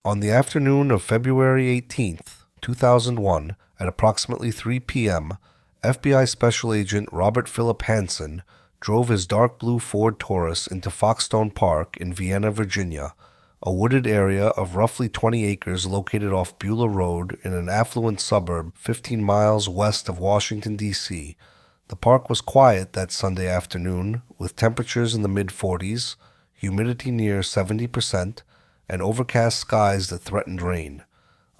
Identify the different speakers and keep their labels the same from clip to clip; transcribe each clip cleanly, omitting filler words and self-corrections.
Speaker 1: On the afternoon of February 18th, 2001, at approximately 3 p.m., FBI Special Agent Robert Philip Hansen drove his dark blue Ford Taurus into Foxstone Park in Vienna, Virginia, a wooded area of roughly 20 acres located off Beulah Road in an affluent suburb 15 miles west of Washington, D.C. The park was quiet that Sunday afternoon, with temperatures in the mid-40s, humidity near 70%, and overcast skies that threatened rain.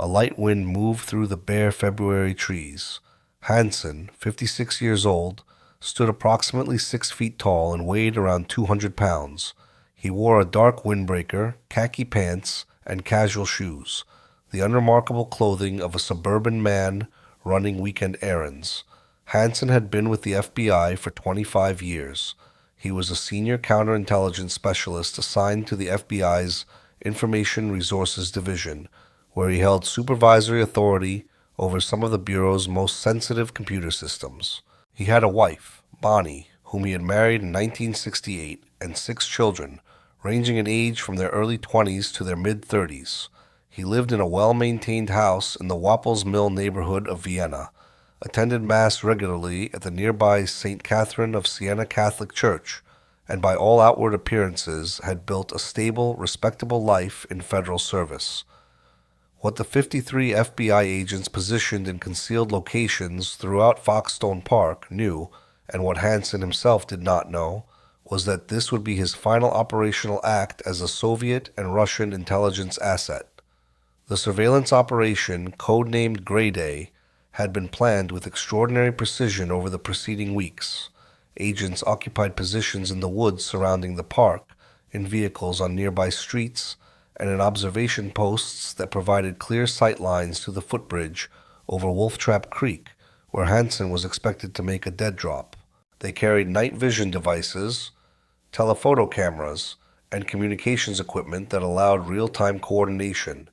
Speaker 1: A light wind moved through the bare February trees. Hansen, 56 years old, stood approximately 6 feet tall and weighed around 200 pounds. He wore a dark windbreaker, khaki pants, and casual shoes, the unremarkable clothing of a suburban man running weekend errands. Hansen had been with the FBI for 25 years. He was a senior counterintelligence specialist assigned to the FBI's Information Resources Division, where he held supervisory authority over some of the Bureau's most sensitive computer systems. He had a wife, Bonnie, whom he had married in 1968, and 6 children, ranging in age from their early 20s to their mid-30s. He lived in a well-maintained house in the Wappels Mill neighborhood of Vienna, attended Mass regularly at the nearby St. Catherine of Siena Catholic Church, and by all outward appearances had built a stable, respectable life in federal service. What the 53 FBI agents positioned in concealed locations throughout Foxstone Park knew, and what Hansen himself did not know, was that this would be his final operational act as a Soviet and Russian intelligence asset. The surveillance operation, codenamed Greyday, had been planned with extraordinary precision over the preceding weeks. Agents occupied positions in the woods surrounding the park, in vehicles on nearby streets, and in observation posts that provided clear sight lines to the footbridge over Wolftrap Creek, where Hansen was expected to make a dead drop. They carried night vision devices, telephoto cameras, and communications equipment that allowed real-time coordination.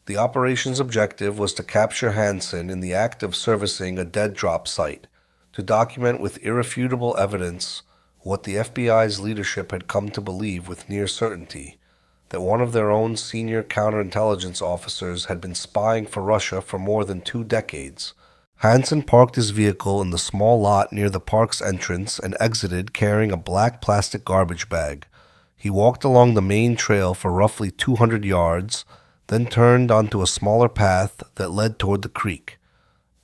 Speaker 1: The operation's objective was to capture Hansen in the act of servicing a dead drop site, to document with irrefutable evidence what the FBI's leadership had come to believe with near certainty, that one of their own senior counterintelligence officers had been spying for Russia for more than 2 decades. Hansen parked his vehicle in the small lot near the park's entrance and exited carrying a black plastic garbage bag. He walked along the main trail for roughly 200 yards, then turned onto a smaller path that led toward the creek.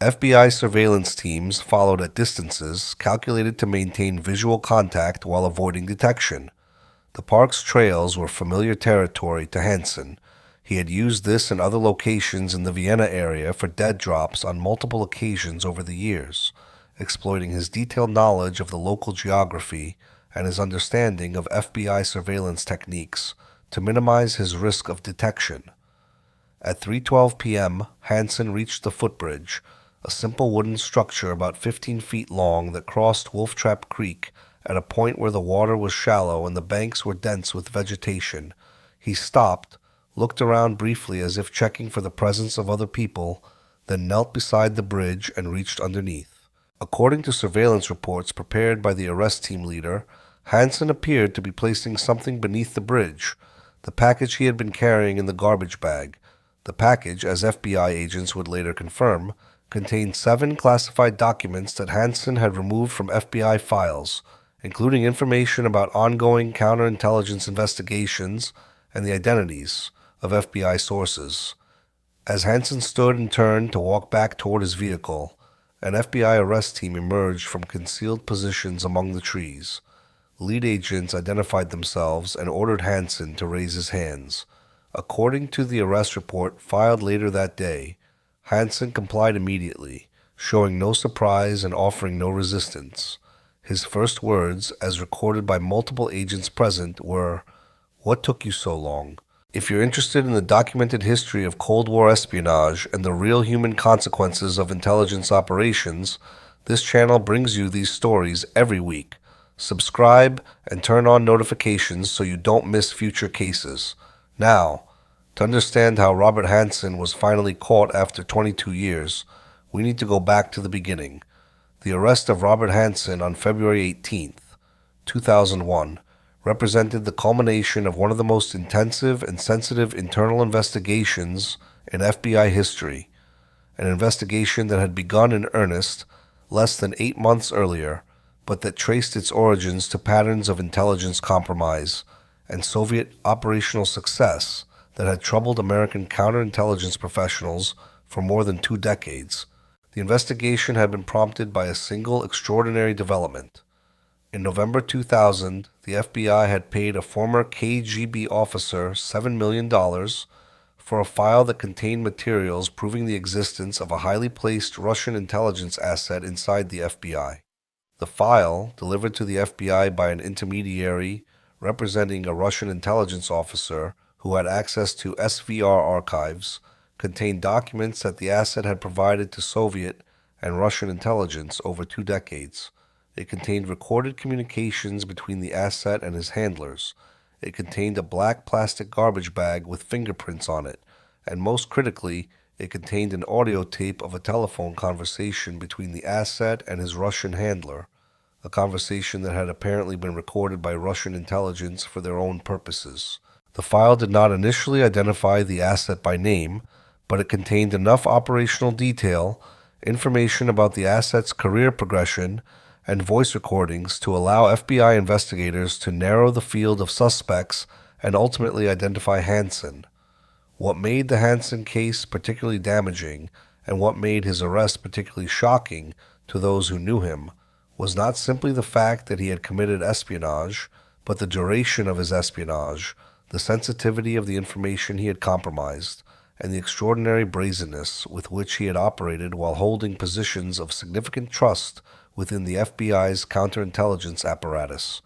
Speaker 1: FBI surveillance teams followed at distances calculated to maintain visual contact while avoiding detection. The park's trails were familiar territory to Hansen. He had used this and other locations in the Vienna area for dead drops on multiple occasions over the years, exploiting his detailed knowledge of the local geography and his understanding of FBI surveillance techniques to minimize his risk of detection. At 3:12 p.m., Hansen reached the footbridge, a simple wooden structure about 15 feet long that crossed Wolftrap Creek at a point where the water was shallow and the banks were dense with vegetation. He stopped, looked around briefly as if checking for the presence of other people, then knelt beside the bridge and reached underneath. According to surveillance reports prepared by the arrest team leader, Hansen appeared to be placing something beneath the bridge, the package he had been carrying in the garbage bag. The package, as FBI agents would later confirm, contained 7 classified documents that Hansen had removed from FBI files, including information about ongoing counterintelligence investigations and the identities of FBI sources. As Hansen stood and turned to walk back toward his vehicle, an FBI arrest team emerged from concealed positions among the trees. Lead agents identified themselves and ordered Hansen to raise his hands. According to the arrest report filed later that day, Hansen complied immediately, showing no surprise and offering no resistance. His first words, as recorded by multiple agents present, were, "What took you so long?" If you're interested in the documented history of Cold War espionage and the real human consequences of intelligence operations, this channel brings you these stories every week. Subscribe and turn on notifications so you don't miss future cases. Now, to understand how Robert Hansen was finally caught after 22 years, we need to go back to the beginning. The arrest of Robert Hansen on February 18th, 2001, represented the culmination of one of the most intensive and sensitive internal investigations in FBI history, an investigation that had begun in earnest less than 8 months earlier, but that traced its origins to patterns of intelligence compromise and Soviet operational success that had troubled American counterintelligence professionals for more than 2 decades. The investigation had been prompted by a single extraordinary development. In November 2000, the FBI had paid a former KGB officer $7 million for a file that contained materials proving the existence of a highly placed Russian intelligence asset inside the FBI. The file, delivered to the FBI by an intermediary representing a Russian intelligence officer who had access to SVR archives, contained documents that the asset had provided to Soviet and Russian intelligence over 2 decades. It contained recorded communications between the asset and his handlers. It contained a black plastic garbage bag with fingerprints on it, and most critically, it contained an audio tape of a telephone conversation between the asset and his Russian handler, a conversation that had apparently been recorded by Russian intelligence for their own purposes. The file did not initially identify the asset by name, but it contained enough operational detail, information about the asset's career progression, and voice recordings to allow FBI investigators to narrow the field of suspects and ultimately identify Hansen. What made the Hansen case particularly damaging, and what made his arrest particularly shocking to those who knew him, was not simply the fact that he had committed espionage, but the duration of his espionage, the sensitivity of the information he had compromised, and the extraordinary brazenness with which he had operated while holding positions of significant trust within the FBI's counterintelligence apparatus.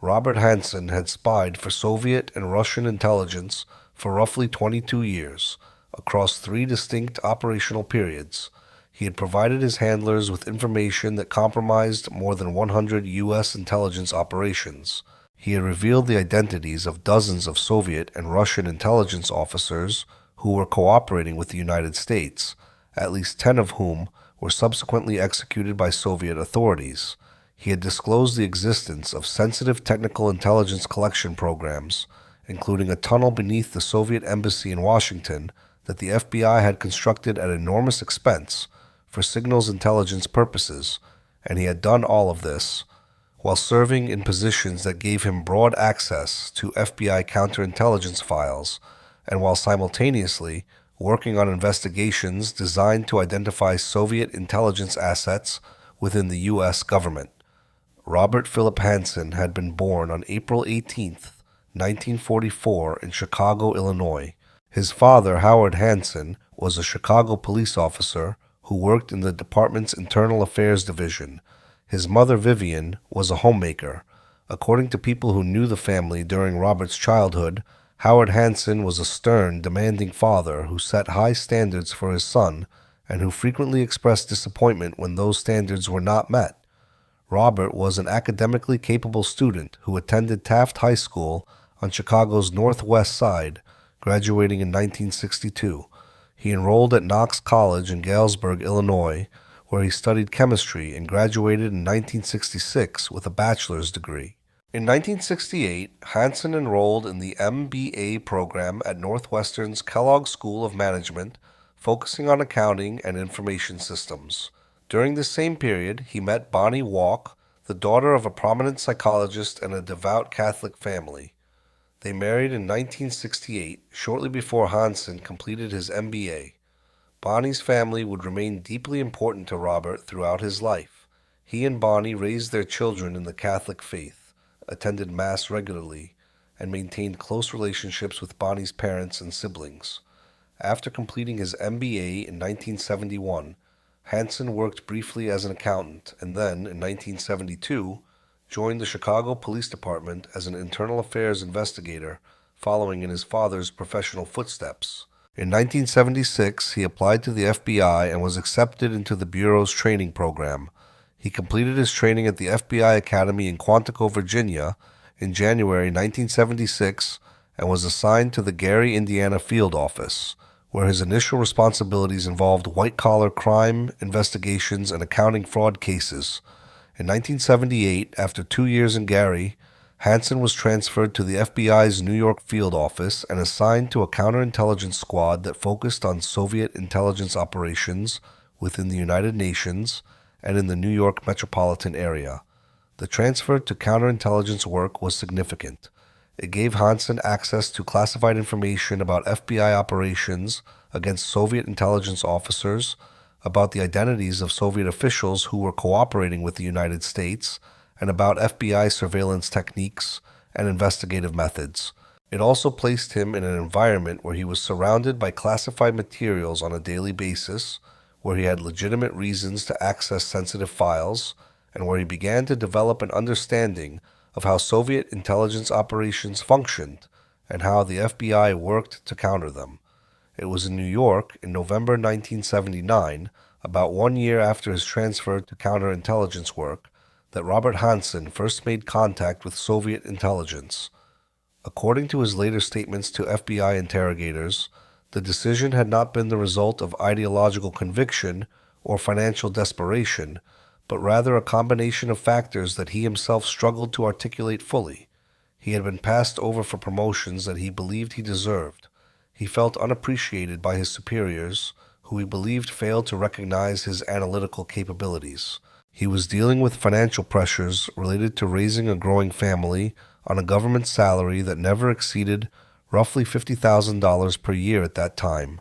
Speaker 1: Robert Hansen had spied for Soviet and Russian intelligence for roughly 22 years, across 3 distinct operational periods. He had provided his handlers with information that compromised more than 100 U.S. intelligence operations. He had revealed the identities of dozens of Soviet and Russian intelligence officers who were cooperating with the United States, at least 10 of whom were subsequently executed by Soviet authorities. He had disclosed the existence of sensitive technical intelligence collection programs, including a tunnel beneath the Soviet embassy in Washington that the FBI had constructed at enormous expense for signals intelligence purposes, and he had done all of this while serving in positions that gave him broad access to FBI counterintelligence files, and while simultaneously working on investigations designed to identify Soviet intelligence assets within the U.S. government. Robert Philip Hansen had been born on April 18, 1944, in Chicago, Illinois. His father, Howard Hansen, was a Chicago police officer who worked in the department's Internal Affairs Division. His mother, Vivian, was a homemaker. According to people who knew the family during Robert's childhood, Howard Hansen was a stern, demanding father who set high standards for his son and who frequently expressed disappointment when those standards were not met. Robert was an academically capable student who attended Taft High School on Chicago's northwest side, graduating in 1962. He enrolled at Knox College in Galesburg, Illinois, where he studied chemistry and graduated in 1966 with a bachelor's degree. In 1968, Hansen enrolled in the MBA program at Northwestern's Kellogg School of Management, focusing on accounting and information systems. During this same period, he met Bonnie Walk, the daughter of a prominent psychologist and a devout Catholic family. They married in 1968, shortly before Hansen completed his MBA. Bonnie's family would remain deeply important to Robert throughout his life. He and Bonnie raised their children in the Catholic faith, attended Mass regularly, and maintained close relationships with Bonnie's parents and siblings. After completing his MBA in 1971, Hansen worked briefly as an accountant and then, in 1972, joined the Chicago Police Department as an internal affairs investigator, following in his father's professional footsteps. In 1976, he applied to the FBI and was accepted into the Bureau's training program. He completed his training at the FBI Academy in Quantico, Virginia, in January 1976 and was assigned to the Gary, Indiana field office, where his initial responsibilities involved white-collar crime investigations and accounting fraud cases. In 1978, after 2 years in Gary, Hansen was transferred to the FBI's New York field office and assigned to a counterintelligence squad that focused on Soviet intelligence operations within the United Nations and in the New York metropolitan area. The transfer to counterintelligence work was significant. It gave Hansen access to classified information about FBI operations against Soviet intelligence officers, about the identities of Soviet officials who were cooperating with the United States, and about FBI surveillance techniques and investigative methods. It also placed him in an environment where he was surrounded by classified materials on a daily basis, where he had legitimate reasons to access sensitive files, and where he began to develop an understanding of how Soviet intelligence operations functioned and how the FBI worked to counter them. It was in New York in November 1979, about 1 year after his transfer to counterintelligence work, that Robert Hansen first made contact with Soviet intelligence. According to his later statements to FBI interrogators, the decision had not been the result of ideological conviction or financial desperation, but rather a combination of factors that he himself struggled to articulate fully. He had been passed over for promotions that he believed he deserved. He felt unappreciated by his superiors, who he believed failed to recognize his analytical capabilities. He was dealing with financial pressures related to raising a growing family on a government salary that never exceeded roughly $50,000 per year at that time,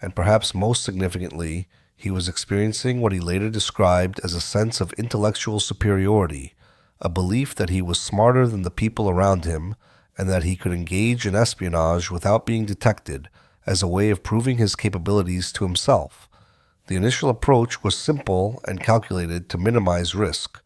Speaker 1: and perhaps most significantly, he was experiencing what he later described as a sense of intellectual superiority, a belief that he was smarter than the people around him and that he could engage in espionage without being detected as a way of proving his capabilities to himself. The initial approach was simple and calculated to minimize risk.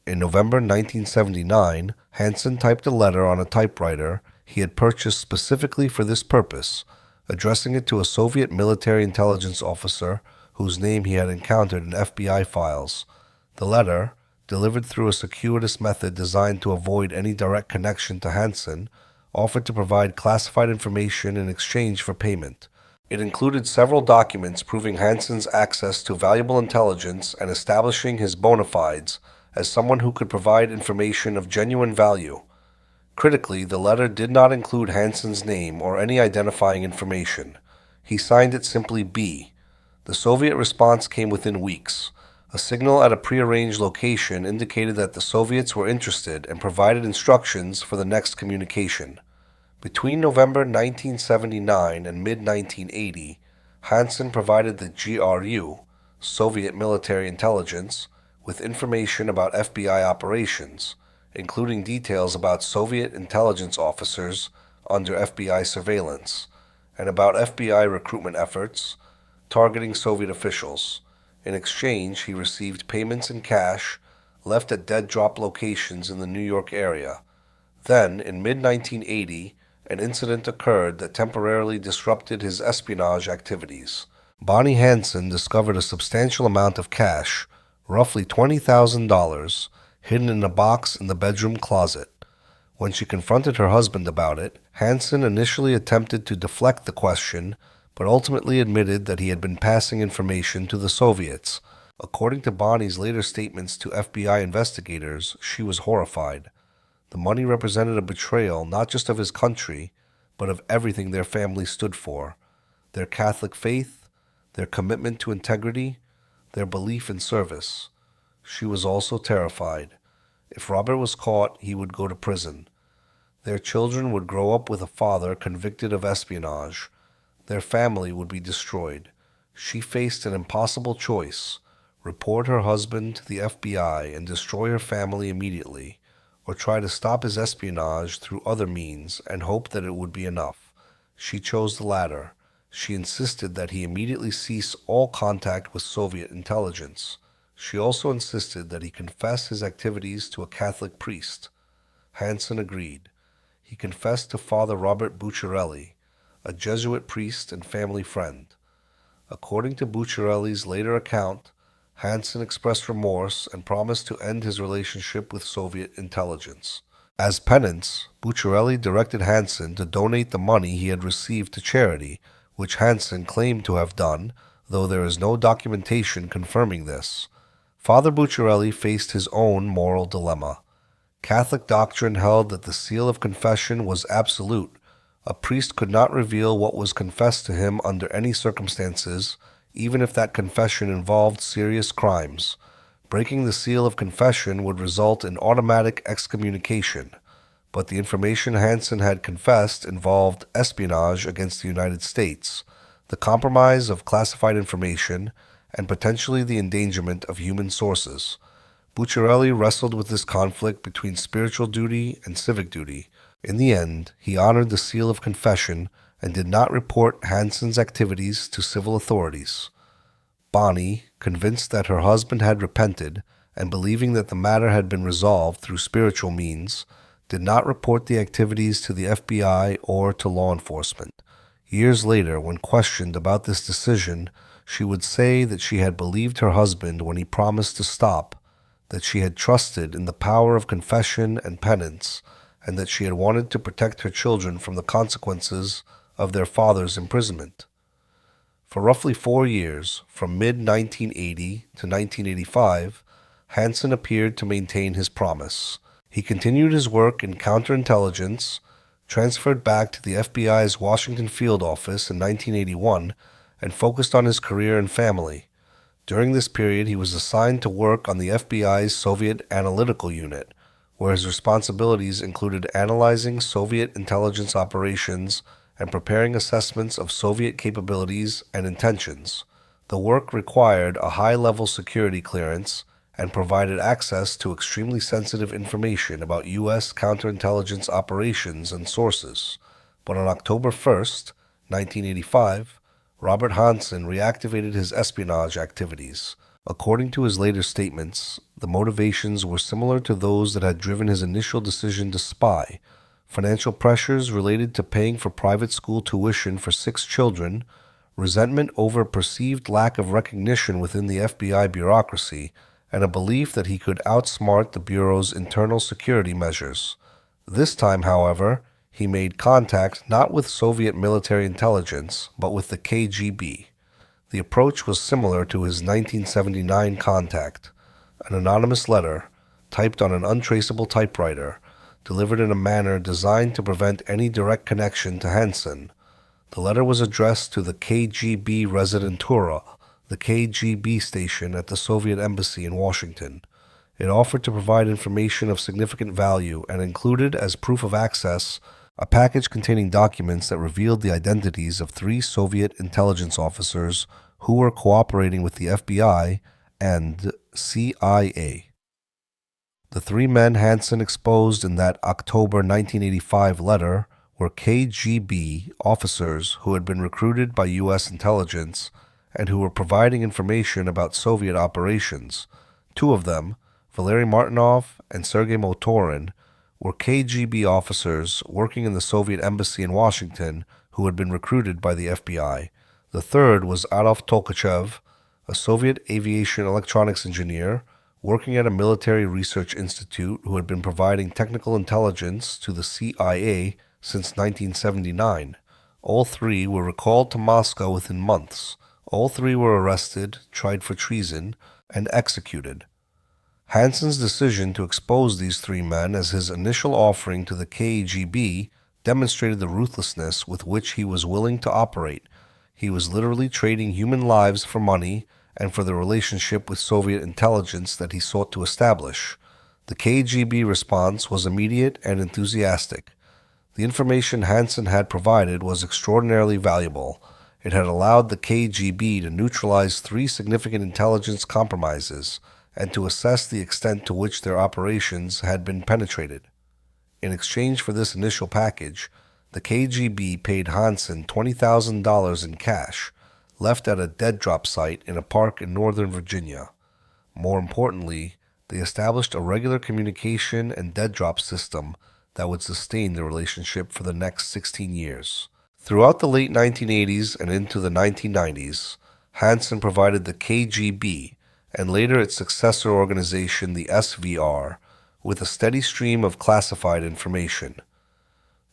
Speaker 1: In November 1979, Hansen typed a letter on a typewriter he had purchased specifically for this purpose, addressing it to a Soviet military intelligence officer whose name he had encountered in FBI files. The letter, delivered through a circuitous method designed to avoid any direct connection to Hansen, offered to provide classified information in exchange for payment. It included several documents proving Hansen's access to valuable intelligence and establishing his bona fides as someone who could provide information of genuine value. Critically, the letter did not include Hansen's name or any identifying information. He signed it simply B. The Soviet response came within weeks. A signal at a prearranged location indicated that the Soviets were interested and provided instructions for the next communication. Between November 1979 and mid-1980, Hansen provided the GRU, Soviet Military Intelligence, with information about FBI operations, including details about Soviet intelligence officers under FBI surveillance, and about FBI recruitment efforts targeting Soviet officials. In exchange, he received payments in cash left at dead-drop locations in the New York area. Then, in mid-1980, an incident occurred that temporarily disrupted his espionage activities. Bonnie Hansen discovered a substantial amount of cash, roughly $20,000, hidden in a box in the bedroom closet. When she confronted her husband about it, Hansen initially attempted to deflect the question, but ultimately admitted that he had been passing information to the Soviets. According to Bonnie's later statements to FBI investigators, she was horrified. The money represented a betrayal not just of his country, but of everything their family stood for: their Catholic faith, their commitment to integrity, their belief in service. She was also terrified. If Robert was caught, he would go to prison. Their children would grow up with a father convicted of espionage. Their family would be destroyed. She faced an impossible choice: report her husband to the FBI and destroy her family immediately, or try to stop his espionage through other means and hope that it would be enough. She chose the latter. She insisted that he immediately cease all contact with Soviet intelligence. She also insisted that he confess his activities to a Catholic priest. Hansen agreed. He confessed to Father Robert Bucciarelli, a Jesuit priest and family friend. According to Bucciarelli's later account, Hansen expressed remorse and promised to end his relationship with Soviet intelligence. As penance, Bucciarelli directed Hansen to donate the money he had received to charity, which Hansen claimed to have done, though there is no documentation confirming this. Father Bucciarelli faced his own moral dilemma. Catholic doctrine held that the seal of confession was absolute. A priest could not reveal what was confessed to him under any circumstances, even if that confession involved serious crimes. Breaking the seal of confession would result in automatic excommunication. But the information Hansen had confessed involved espionage against the United States, the compromise of classified information, and potentially the endangerment of human sources. Bucciarelli wrestled with this conflict between spiritual duty and civic duty. In the end, he honored the seal of confession and did not report Hansen's activities to civil authorities. Bonnie, convinced that her husband had repented and believing that the matter had been resolved through spiritual means, did not report the activities to the FBI or to law enforcement. Years later, when questioned about this decision, she would say that she had believed her husband when he promised to stop, that she had trusted in the power of confession and penance, and that she had wanted to protect her children from the consequences of their father's imprisonment. For roughly 4 years, from mid-1980 to 1985, Hansen appeared to maintain his promise. He continued his work in counterintelligence, transferred back to the FBI's Washington field office in 1981, and focused on his career and family. During this period, he was assigned to work on the FBI's Soviet Analytical Unit, where his responsibilities included analyzing Soviet intelligence operations and preparing assessments of Soviet capabilities and intentions. The work required a high-level security clearance and provided access to extremely sensitive information about U.S. counterintelligence operations and sources. But on October 1st, 1985, Robert Hansen reactivated his espionage activities. According to his later statements, the motivations were similar to those that had driven his initial decision to spy: financial pressures related to paying for private school tuition for 6 children, resentment over perceived lack of recognition within the FBI bureaucracy, and a belief that he could outsmart the Bureau's internal security measures. This time, however, he made contact not with Soviet military intelligence, but with the KGB. The approach was similar to his 1979 contact: an anonymous letter, typed on an untraceable typewriter, delivered in a manner designed to prevent any direct connection to Hansen. The letter was addressed to the KGB Residentura, the KGB station at the Soviet embassy in Washington. It offered to provide information of significant value and included, as proof of access, a package containing documents that revealed the identities of 3 Soviet intelligence officers who were cooperating with the FBI and CIA. The 3 men Hansen exposed in that October 1985 letter were KGB officers who had been recruited by U.S. intelligence and who were providing information about Soviet operations. 2 of them, Valery Martinov and Sergei Motorin, were KGB officers working in the Soviet embassy in Washington who had been recruited by the FBI. The third was Adolf Tolkachev, a Soviet aviation electronics engineer working at a military research institute who had been providing technical intelligence to the CIA since 1979. All 3 were recalled to Moscow within months. All 3 were arrested, tried for treason, and executed. Hansen's decision to expose these 3 men as his initial offering to the KGB demonstrated the ruthlessness with which he was willing to operate. He was literally trading human lives for money and for the relationship with Soviet intelligence that he sought to establish. The KGB response was immediate and enthusiastic. The information Hansen had provided was extraordinarily valuable. It had allowed the KGB to neutralize 3 significant intelligence compromises and to assess the extent to which their operations had been penetrated. In exchange for this initial package, the KGB paid Hansen $20,000 in cash, left at a dead drop site in a park in Northern Virginia. More importantly, they established a regular communication and dead drop system that would sustain the relationship for the next 16 years. Throughout the late 1980s and into the 1990s, Hansen provided the KGB, and later its successor organization, the SVR, with a steady stream of classified information.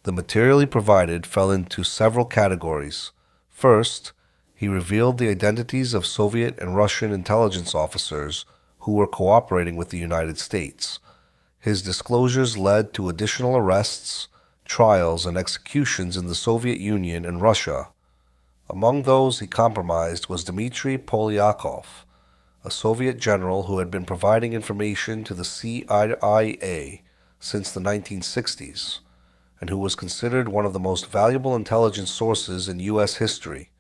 Speaker 1: The material he provided fell into several categories. First, he revealed the identities of Soviet and Russian intelligence officers who were cooperating with the United States. His disclosures led to additional arrests, trials, and executions in the Soviet Union and Russia. Among those he compromised was Dmitry Polyakov, a Soviet general who had been providing information to the CIA since the 1960s, and who was considered one of the most valuable intelligence sources in U.S. history.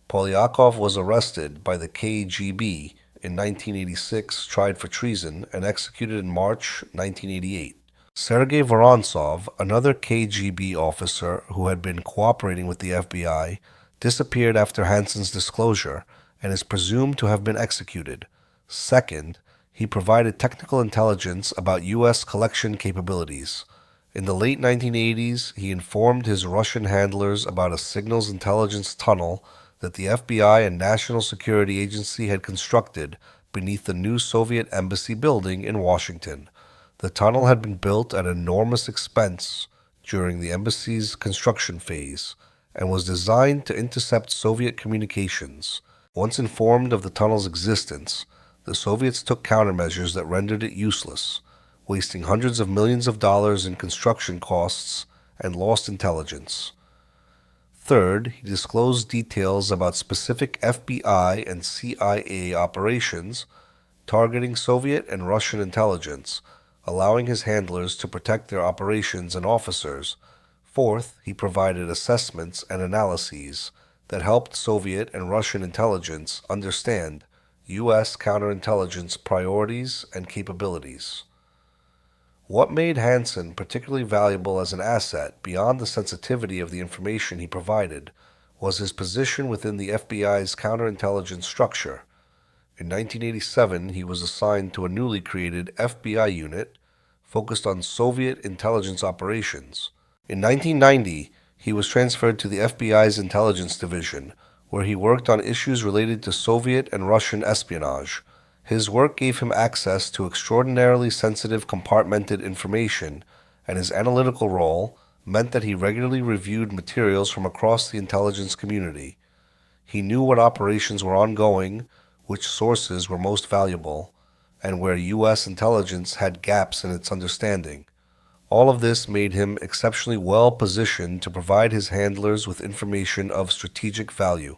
Speaker 1: Polyakov was arrested by the KGB in 1986, tried for treason, and executed in March 1988. Sergei Vorontsov, another KGB officer who had been cooperating with the FBI, disappeared after Hansen's disclosure and is presumed to have been executed. Second, he provided technical intelligence about U.S. collection capabilities. In the late 1980s, he informed his Russian handlers about a signals intelligence tunnel that the FBI and National Security Agency had constructed beneath the new Soviet embassy building in Washington. The tunnel had been built at enormous expense during the embassy's construction phase and was designed to intercept Soviet communications. Once informed of the tunnel's existence, the Soviets took countermeasures that rendered it useless, wasting hundreds of millions of dollars in construction costs and lost intelligence. Third, he disclosed details about specific FBI and CIA operations targeting Soviet and Russian intelligence, allowing his handlers to protect their operations and officers. Fourth, he provided assessments and analyses that helped Soviet and Russian intelligence understand U.S. counterintelligence priorities and capabilities. What made Hansen particularly valuable as an asset, beyond the sensitivity of the information he provided, was his position within the FBI's counterintelligence structure. In 1987, he was assigned to a newly created FBI unit focused on Soviet intelligence operations. In 1990, he was transferred to the FBI's Intelligence Division, where he worked on issues related to Soviet and Russian espionage. His work gave him access to extraordinarily sensitive compartmented information, and his analytical role meant that he regularly reviewed materials from across the intelligence community. He knew what operations were ongoing, which sources were most valuable, and where U.S. intelligence had gaps in its understanding. All of this made him exceptionally well positioned to provide his handlers with information of strategic value.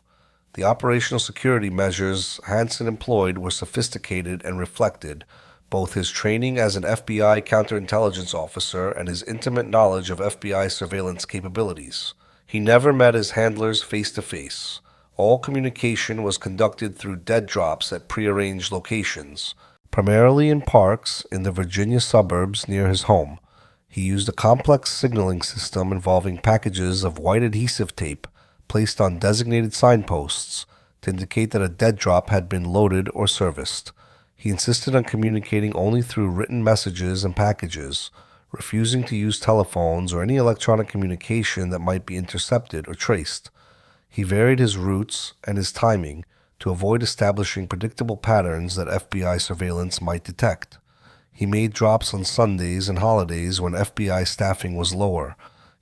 Speaker 1: The operational security measures Hansen employed were sophisticated and reflected both his training as an FBI counterintelligence officer and his intimate knowledge of FBI surveillance capabilities. He never met his handlers face to face. All communication was conducted through dead drops at prearranged locations, primarily in parks in the Virginia suburbs near his home. He used a complex signaling system involving packages of white adhesive tape placed on designated signposts to indicate that a dead drop had been loaded or serviced. He insisted on communicating only through written messages and packages, refusing to use telephones or any electronic communication that might be intercepted or traced. He varied his routes and his timing to avoid establishing predictable patterns that FBI surveillance might detect. He made drops on Sundays and holidays when FBI staffing was lower.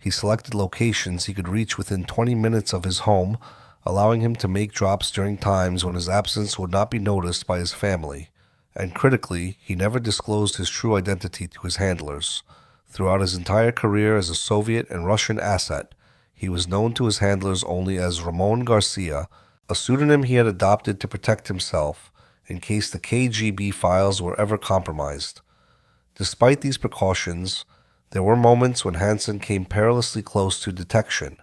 Speaker 1: He selected locations he could reach within 20 minutes of his home, allowing him to make drops during times when his absence would not be noticed by his family. And critically, he never disclosed his true identity to his handlers. Throughout his entire career as a Soviet and Russian asset, he was known to his handlers only as Ramon Garcia, a pseudonym he had adopted to protect himself in case the KGB files were ever compromised. Despite these precautions, there were moments when Hansen came perilously close to detection.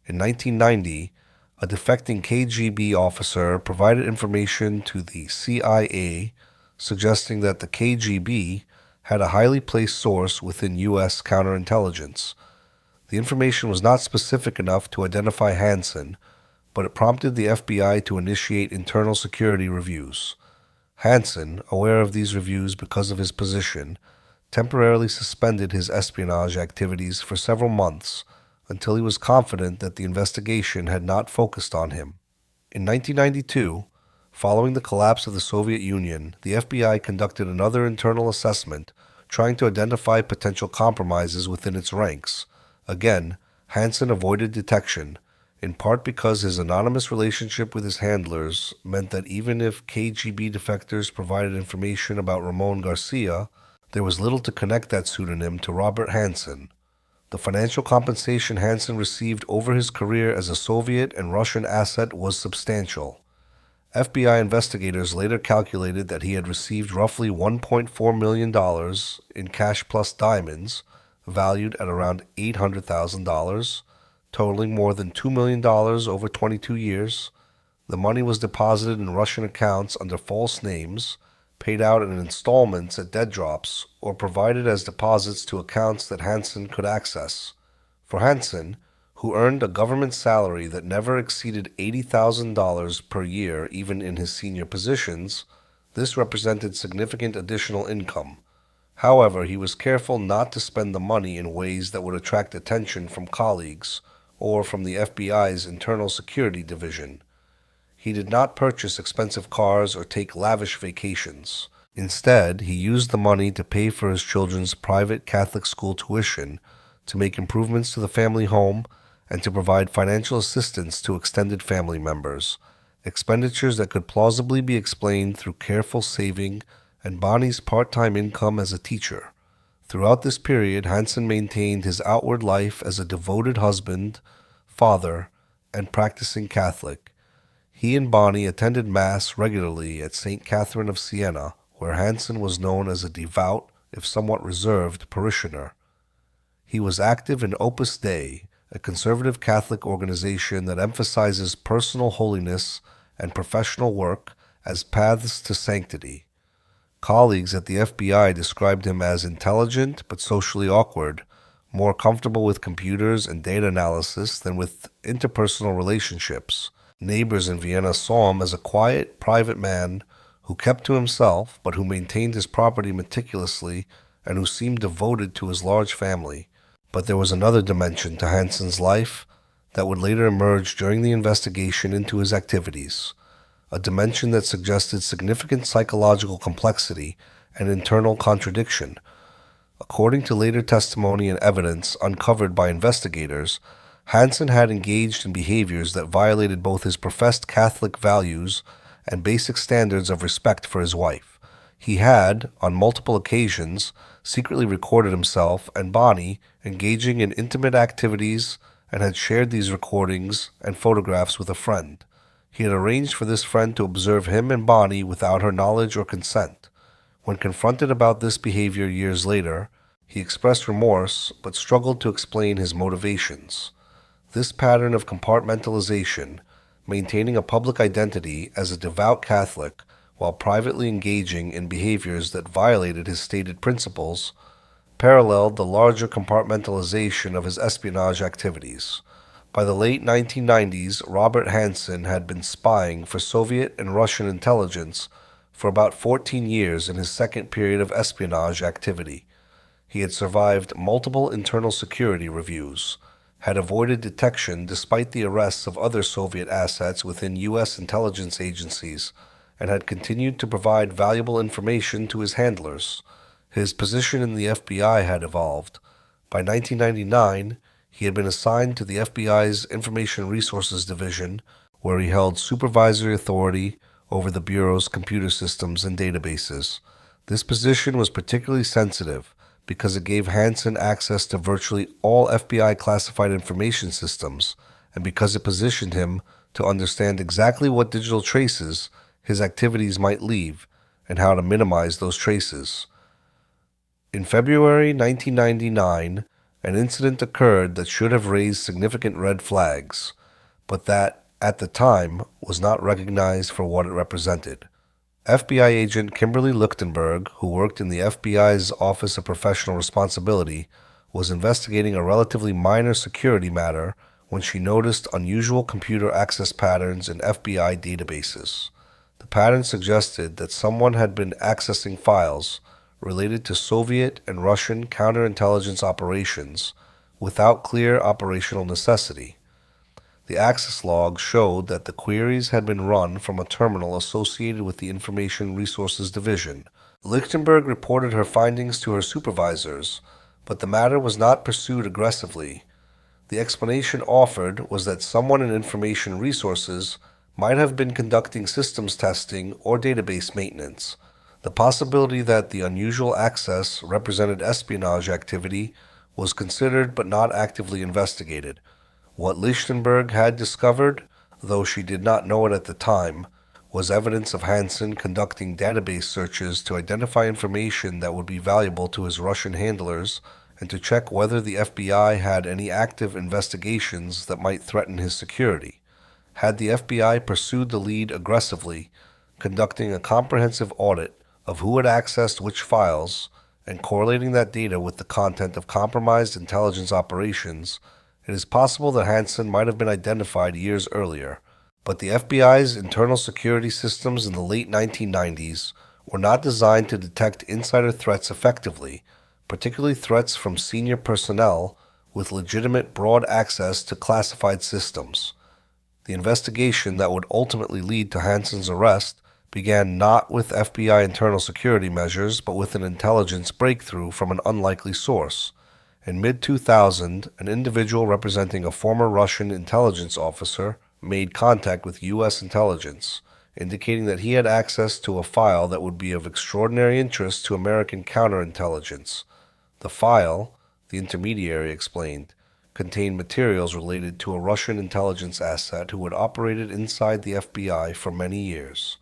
Speaker 1: In 1990, a defecting KGB officer provided information to the CIA suggesting that the KGB had a highly placed source within U.S. counterintelligence. The information was not specific enough to identify Hansen, but it prompted the FBI to initiate internal security reviews. Hansen, aware of these reviews because of his position, temporarily suspended his espionage activities for several months until he was confident that the investigation had not focused on him. In 1992, following the collapse of the Soviet Union, the FBI conducted another internal assessment trying to identify potential compromises within its ranks. Again, Hansen avoided detection, in part because his anonymous relationship with his handlers meant that even if KGB defectors provided information about Ramon Garcia, There was little to connect that pseudonym to Robert Hansen. The financial compensation Hansen received over his career as a Soviet and Russian asset was substantial. FBI investigators later calculated that he had received roughly $1.4 million in cash plus diamonds, valued at around $800,000, totaling more than $2 million over 22 years. The money was deposited in Russian accounts under false names, paid out in installments at dead drops, or provided as deposits to accounts that Hansen could access. For Hansen, who earned a government salary that never exceeded $80,000 per year even in his senior positions, this represented significant additional income. However, he was careful not to spend the money in ways that would attract attention from colleagues or from the FBI's Internal Security Division. He did not purchase expensive cars or take lavish vacations. Instead, he used the money to pay for his children's private Catholic school tuition, to make improvements to the family home, and to provide financial assistance to extended family members, expenditures that could plausibly be explained through careful saving and Bonnie's part-time income as a teacher. Throughout this period, Hansen maintained his outward life as a devoted husband, father, and practicing Catholic. He and Bonnie attended Mass regularly at St. Catherine of Siena, where Hansen was known as a devout, if somewhat reserved, parishioner. He was active in Opus Dei, a conservative Catholic organization that emphasizes personal holiness and professional work as paths to sanctity. Colleagues at the FBI described him as intelligent but socially awkward, more comfortable with computers and data analysis than with interpersonal relationships. Neighbors in Vienna saw him as a quiet, private man who kept to himself but who maintained his property meticulously and who seemed devoted to his large family. But there was another dimension to Hansen's life that would later emerge during the investigation into his activities, a dimension that suggested significant psychological complexity and internal contradiction. According to later testimony and evidence uncovered by investigators, Hansen had engaged in behaviors that violated both his professed Catholic values and basic standards of respect for his wife. He had, on multiple occasions, secretly recorded himself and Bonnie engaging in intimate activities and had shared these recordings and photographs with a friend. He had arranged for this friend to observe him and Bonnie without her knowledge or consent. When confronted about this behavior years later, he expressed remorse but struggled to explain his motivations. This pattern of compartmentalization, maintaining a public identity as a devout Catholic while privately engaging in behaviors that violated his stated principles, paralleled the larger compartmentalization of his espionage activities. By the late 1990s, Robert Hansen had been spying for Soviet and Russian intelligence for about 14 years in his second period of espionage activity. He had survived multiple internal security reviews, had avoided detection despite the arrests of other Soviet assets within U.S. intelligence agencies, and had continued to provide valuable information to his handlers. His position in the FBI had evolved. By 1999, he had been assigned to the FBI's Information Resources Division, where he held supervisory authority over the Bureau's computer systems and databases. This position was particularly sensitive because it gave Hansen access to virtually all FBI classified information systems, and because it positioned him to understand exactly what digital traces his activities might leave and how to minimize those traces. In February 1999, an incident occurred that should have raised significant red flags, but that, at the time, was not recognized for what it represented. FBI agent Kimberly Lichtenberg, who worked in the FBI's Office of Professional Responsibility, was investigating a relatively minor security matter when she noticed unusual computer access patterns in FBI databases. The pattern suggested that someone had been accessing files related to Soviet and Russian counterintelligence operations without clear operational necessity. The access logs showed that the queries had been run from a terminal associated with the Information Resources Division. Lichtenberg reported her findings to her supervisors, but the matter was not pursued aggressively. The explanation offered was that someone in Information Resources might have been conducting systems testing or database maintenance. The possibility that the unusual access represented espionage activity was considered but not actively investigated. What Lichtenberg had discovered, though she did not know it at the time, was evidence of Hansen conducting database searches to identify information that would be valuable to his Russian handlers and to check whether the FBI had any active investigations that might threaten his security. Had the FBI pursued the lead aggressively, conducting a comprehensive audit of who had accessed which files and correlating that data with the content of compromised intelligence operations, it is possible that Hansen might have been identified years earlier. But the FBI's internal security systems in the late 1990s were not designed to detect insider threats effectively, particularly threats from senior personnel with legitimate broad access to classified systems. The investigation that would ultimately lead to Hansen's arrest began not with FBI internal security measures, but with an intelligence breakthrough from an unlikely source. In mid-2000, an individual representing a former Russian intelligence officer made contact with U.S. intelligence, indicating that he had access to a file that would be of extraordinary interest to American counterintelligence. The file, the intermediary explained, contained materials related to a Russian intelligence asset who had operated inside the FBI for many years.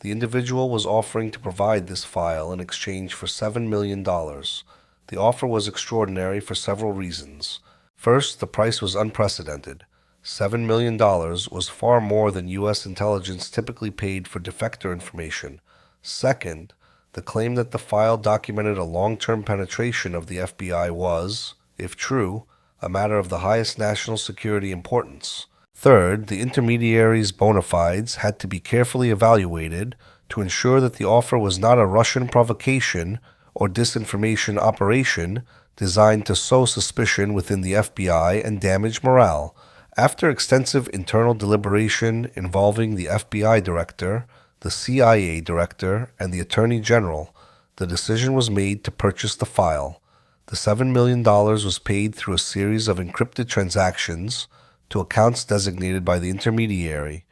Speaker 1: The individual was offering to provide this file in exchange for $7 million. The offer was extraordinary for several reasons. First, the price was unprecedented. $7 million was far more than U.S. intelligence typically paid for defector information. Second, the claim that the file documented a long-term penetration of the FBI was, if true, a matter of the highest national security importance. Third, the intermediary's bona fides had to be carefully evaluated to ensure that the offer was not a Russian provocation or disinformation operation designed to sow suspicion within the FBI and damage morale. After extensive internal deliberation involving the FBI director, the CIA director, and the Attorney General, the decision was made to purchase the file. The $7 million was paid through a series of encrypted transactions to accounts designated by the intermediary,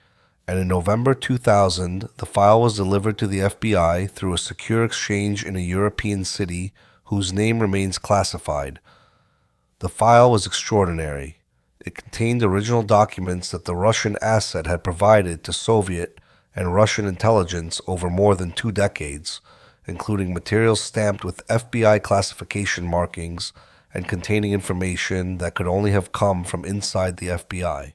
Speaker 1: and in November 2000, the file was delivered to the FBI through a secure exchange in a European city whose name remains classified. The file was extraordinary. It contained original documents that the Russian asset had provided to Soviet and Russian intelligence over more than 2 decades, including materials stamped with FBI classification markings and containing information that could only have come from inside the FBI.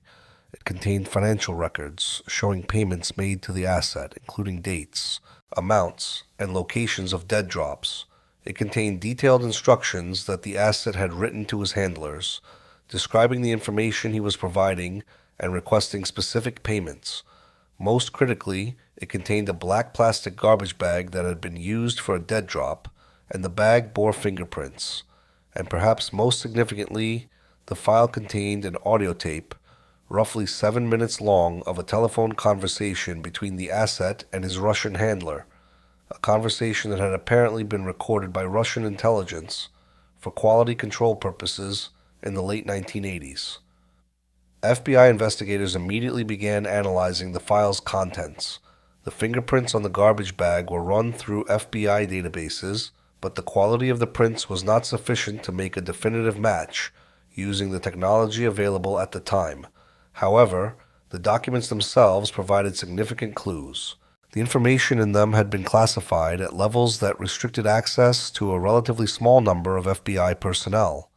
Speaker 1: It contained financial records showing payments made to the asset, including dates, amounts, and locations of dead drops. It contained detailed instructions that the asset had written to his handlers, describing the information he was providing and requesting specific payments. Most critically, it contained a black plastic garbage bag that had been used for a dead drop, and the bag bore fingerprints. And perhaps most significantly, the file contained an audio tape, roughly 7 minutes long, of a telephone conversation between the asset and his Russian handler, a conversation that had apparently been recorded by Russian intelligence for quality control purposes in the late 1980s. FBI investigators immediately began analyzing the file's contents. The fingerprints on the garbage bag were run through FBI databases, but the quality of the prints was not sufficient to make a definitive match using the technology available at the time. However, the documents themselves provided significant clues. The information in them had been classified at levels that restricted access to a relatively small number of FBI personnel.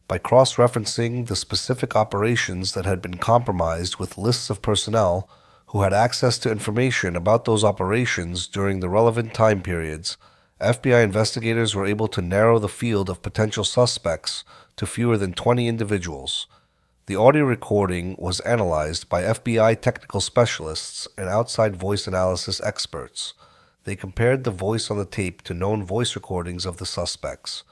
Speaker 1: By cross-referencing the specific operations that had been compromised with lists of personnel who had access to information about those operations during the relevant time periods, FBI investigators were able to narrow the field of potential suspects to fewer than 20 individuals. The audio recording was analyzed by FBI technical specialists and outside voice analysis experts. They compared the voice on the tape to known voice recordings of the suspects.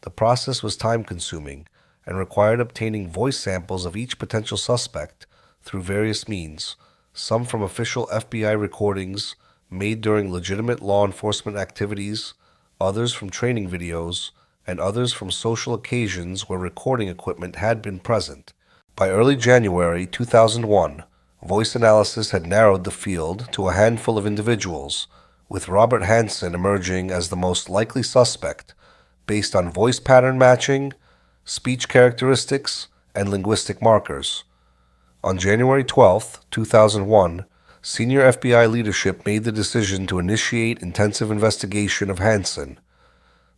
Speaker 1: The process was time-consuming and required obtaining voice samples of each potential suspect through various means, some from official FBI recordings made during legitimate law enforcement activities, others from training videos, and others from social occasions where recording equipment had been present. By early January 2001, voice analysis had narrowed the field to a handful of individuals, with Robert Hansen emerging as the most likely suspect based on voice pattern matching, speech characteristics, and linguistic markers. On January 12, 2001, senior FBI leadership made the decision to initiate intensive investigation of Hansen.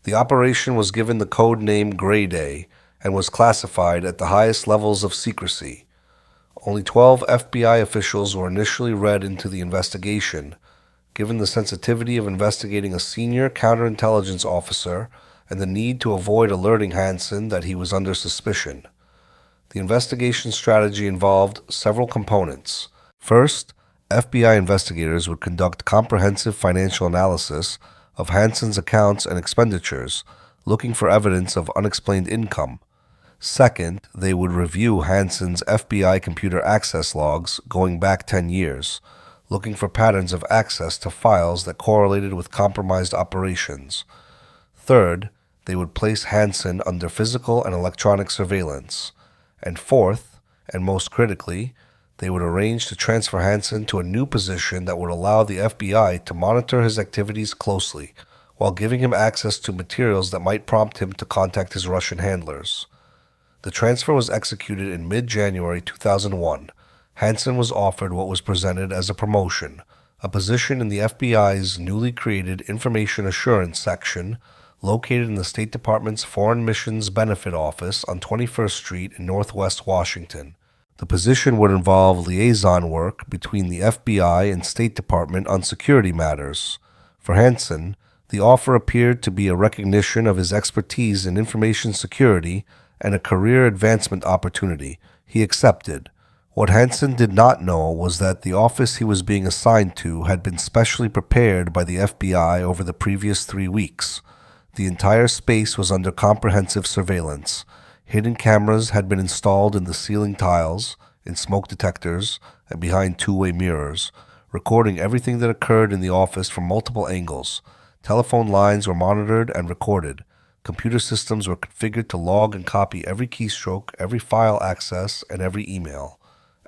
Speaker 1: The operation was given the code name Greyday and was classified at the highest levels of secrecy. Only 12 FBI officials were initially read into the investigation, given the sensitivity of investigating a senior counterintelligence officer and the need to avoid alerting Hansen that he was under suspicion. The investigation strategy involved several components. First, FBI investigators would conduct comprehensive financial analysis of Hansen's accounts and expenditures, looking for evidence of unexplained income. Second, they would review Hansen's FBI computer access logs going back 10 years, looking for patterns of access to files that correlated with compromised operations. Third, they would place Hansen under physical and electronic surveillance. And fourth, and most critically, they would arrange to transfer Hansen to a new position that would allow the FBI to monitor his activities closely, while giving him access to materials that might prompt him to contact his Russian handlers. The transfer was executed in mid-January 2001. Hansen was offered what was presented as a promotion, a position in the FBI's newly created Information Assurance Section, located in the State Department's Foreign Missions Benefit Office on 21st Street in Northwest Washington. The position would involve liaison work between the FBI and State Department on security matters. For Hansen, the offer appeared to be a recognition of his expertise in information security and a career advancement opportunity. He accepted. What Hansen did not know was that the office he was being assigned to had been specially prepared by the FBI over the previous 3 weeks. The entire space was under comprehensive surveillance. Hidden cameras had been installed in the ceiling tiles, in smoke detectors, and behind two-way mirrors, recording everything that occurred in the office from multiple angles. Telephone lines were monitored and recorded. Computer systems were configured to log and copy every keystroke, every file access, and every email.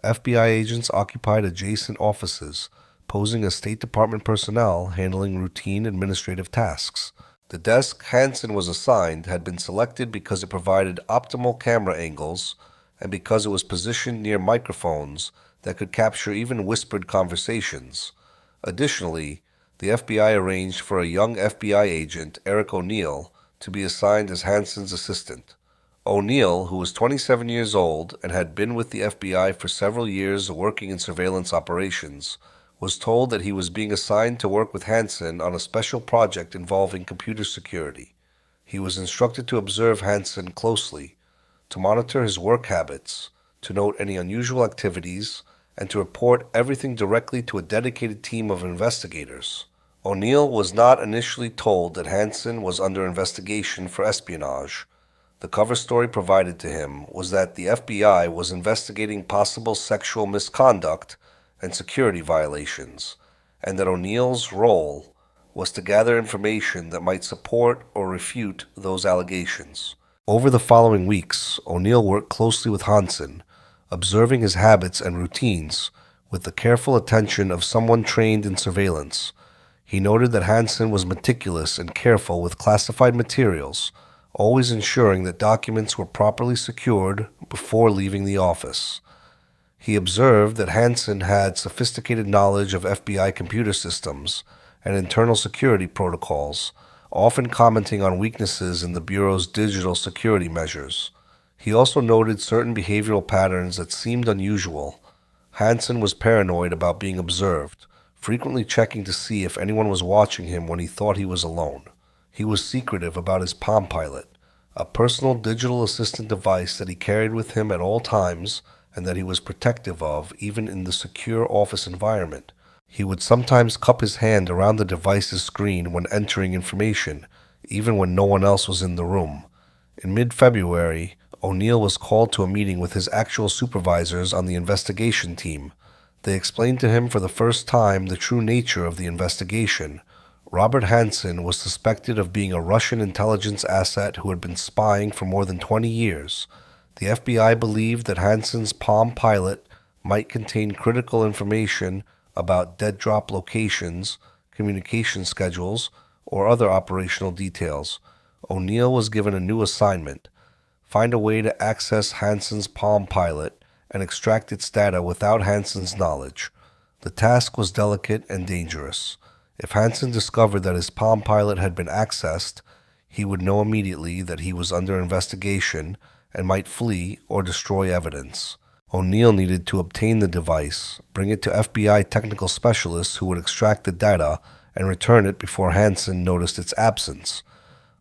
Speaker 1: FBI agents occupied adjacent offices, posing as State Department personnel handling routine administrative tasks. The desk Hansen was assigned had been selected because it provided optimal camera angles and because it was positioned near microphones that could capture even whispered conversations. Additionally, the FBI arranged for a young FBI agent, Eric O'Neill, to be assigned as Hansen's assistant. O'Neill, who was 27 years old and had been with the FBI for several years working in surveillance operations, was told that he was being assigned to work with Hansen on a special project involving computer security. He was instructed to observe Hansen closely, to monitor his work habits, to note any unusual activities, and to report everything directly to a dedicated team of investigators. O'Neill was not initially told that Hansen was under investigation for espionage. The cover story provided to him was that the FBI was investigating possible sexual misconduct and security violations, and that O'Neill's role was to gather information that might support or refute those allegations. Over the following weeks, O'Neill worked closely with Hansen, observing his habits and routines with the careful attention of someone trained in surveillance. He noted that Hansen was meticulous and careful with classified materials, always ensuring that documents were properly secured before leaving the office. He observed that Hansen had sophisticated knowledge of FBI computer systems and internal security protocols, often commenting on weaknesses in the Bureau's digital security measures. He also noted certain behavioral patterns that seemed unusual. Hansen was paranoid about being observed, frequently checking to see if anyone was watching him when he thought he was alone. He was secretive about his Palm Pilot, a personal digital assistant device that he carried with him at all times and that he was protective of even in the secure office environment. He would sometimes cup his hand around the device's screen when entering information, even when no one else was in the room. In mid-February, O'Neill was called to a meeting with his actual supervisors on the investigation team. They explained to him for the first time the true nature of the investigation. Robert Hansen was suspected of being a Russian intelligence asset who had been spying for more than 20 years. The FBI believed that Hansen's Palm Pilot might contain critical information about dead drop locations, communication schedules, or other operational details. O'Neill was given a new assignment: find a way to access Hansen's Palm Pilot and extract its data without Hansen's knowledge. The task was delicate and dangerous. If Hansen discovered that his Palm Pilot had been accessed, he would know immediately that he was under investigation and might flee or destroy evidence. O'Neill needed to obtain the device, bring it to FBI technical specialists who would extract the data, and return it before Hansen noticed its absence.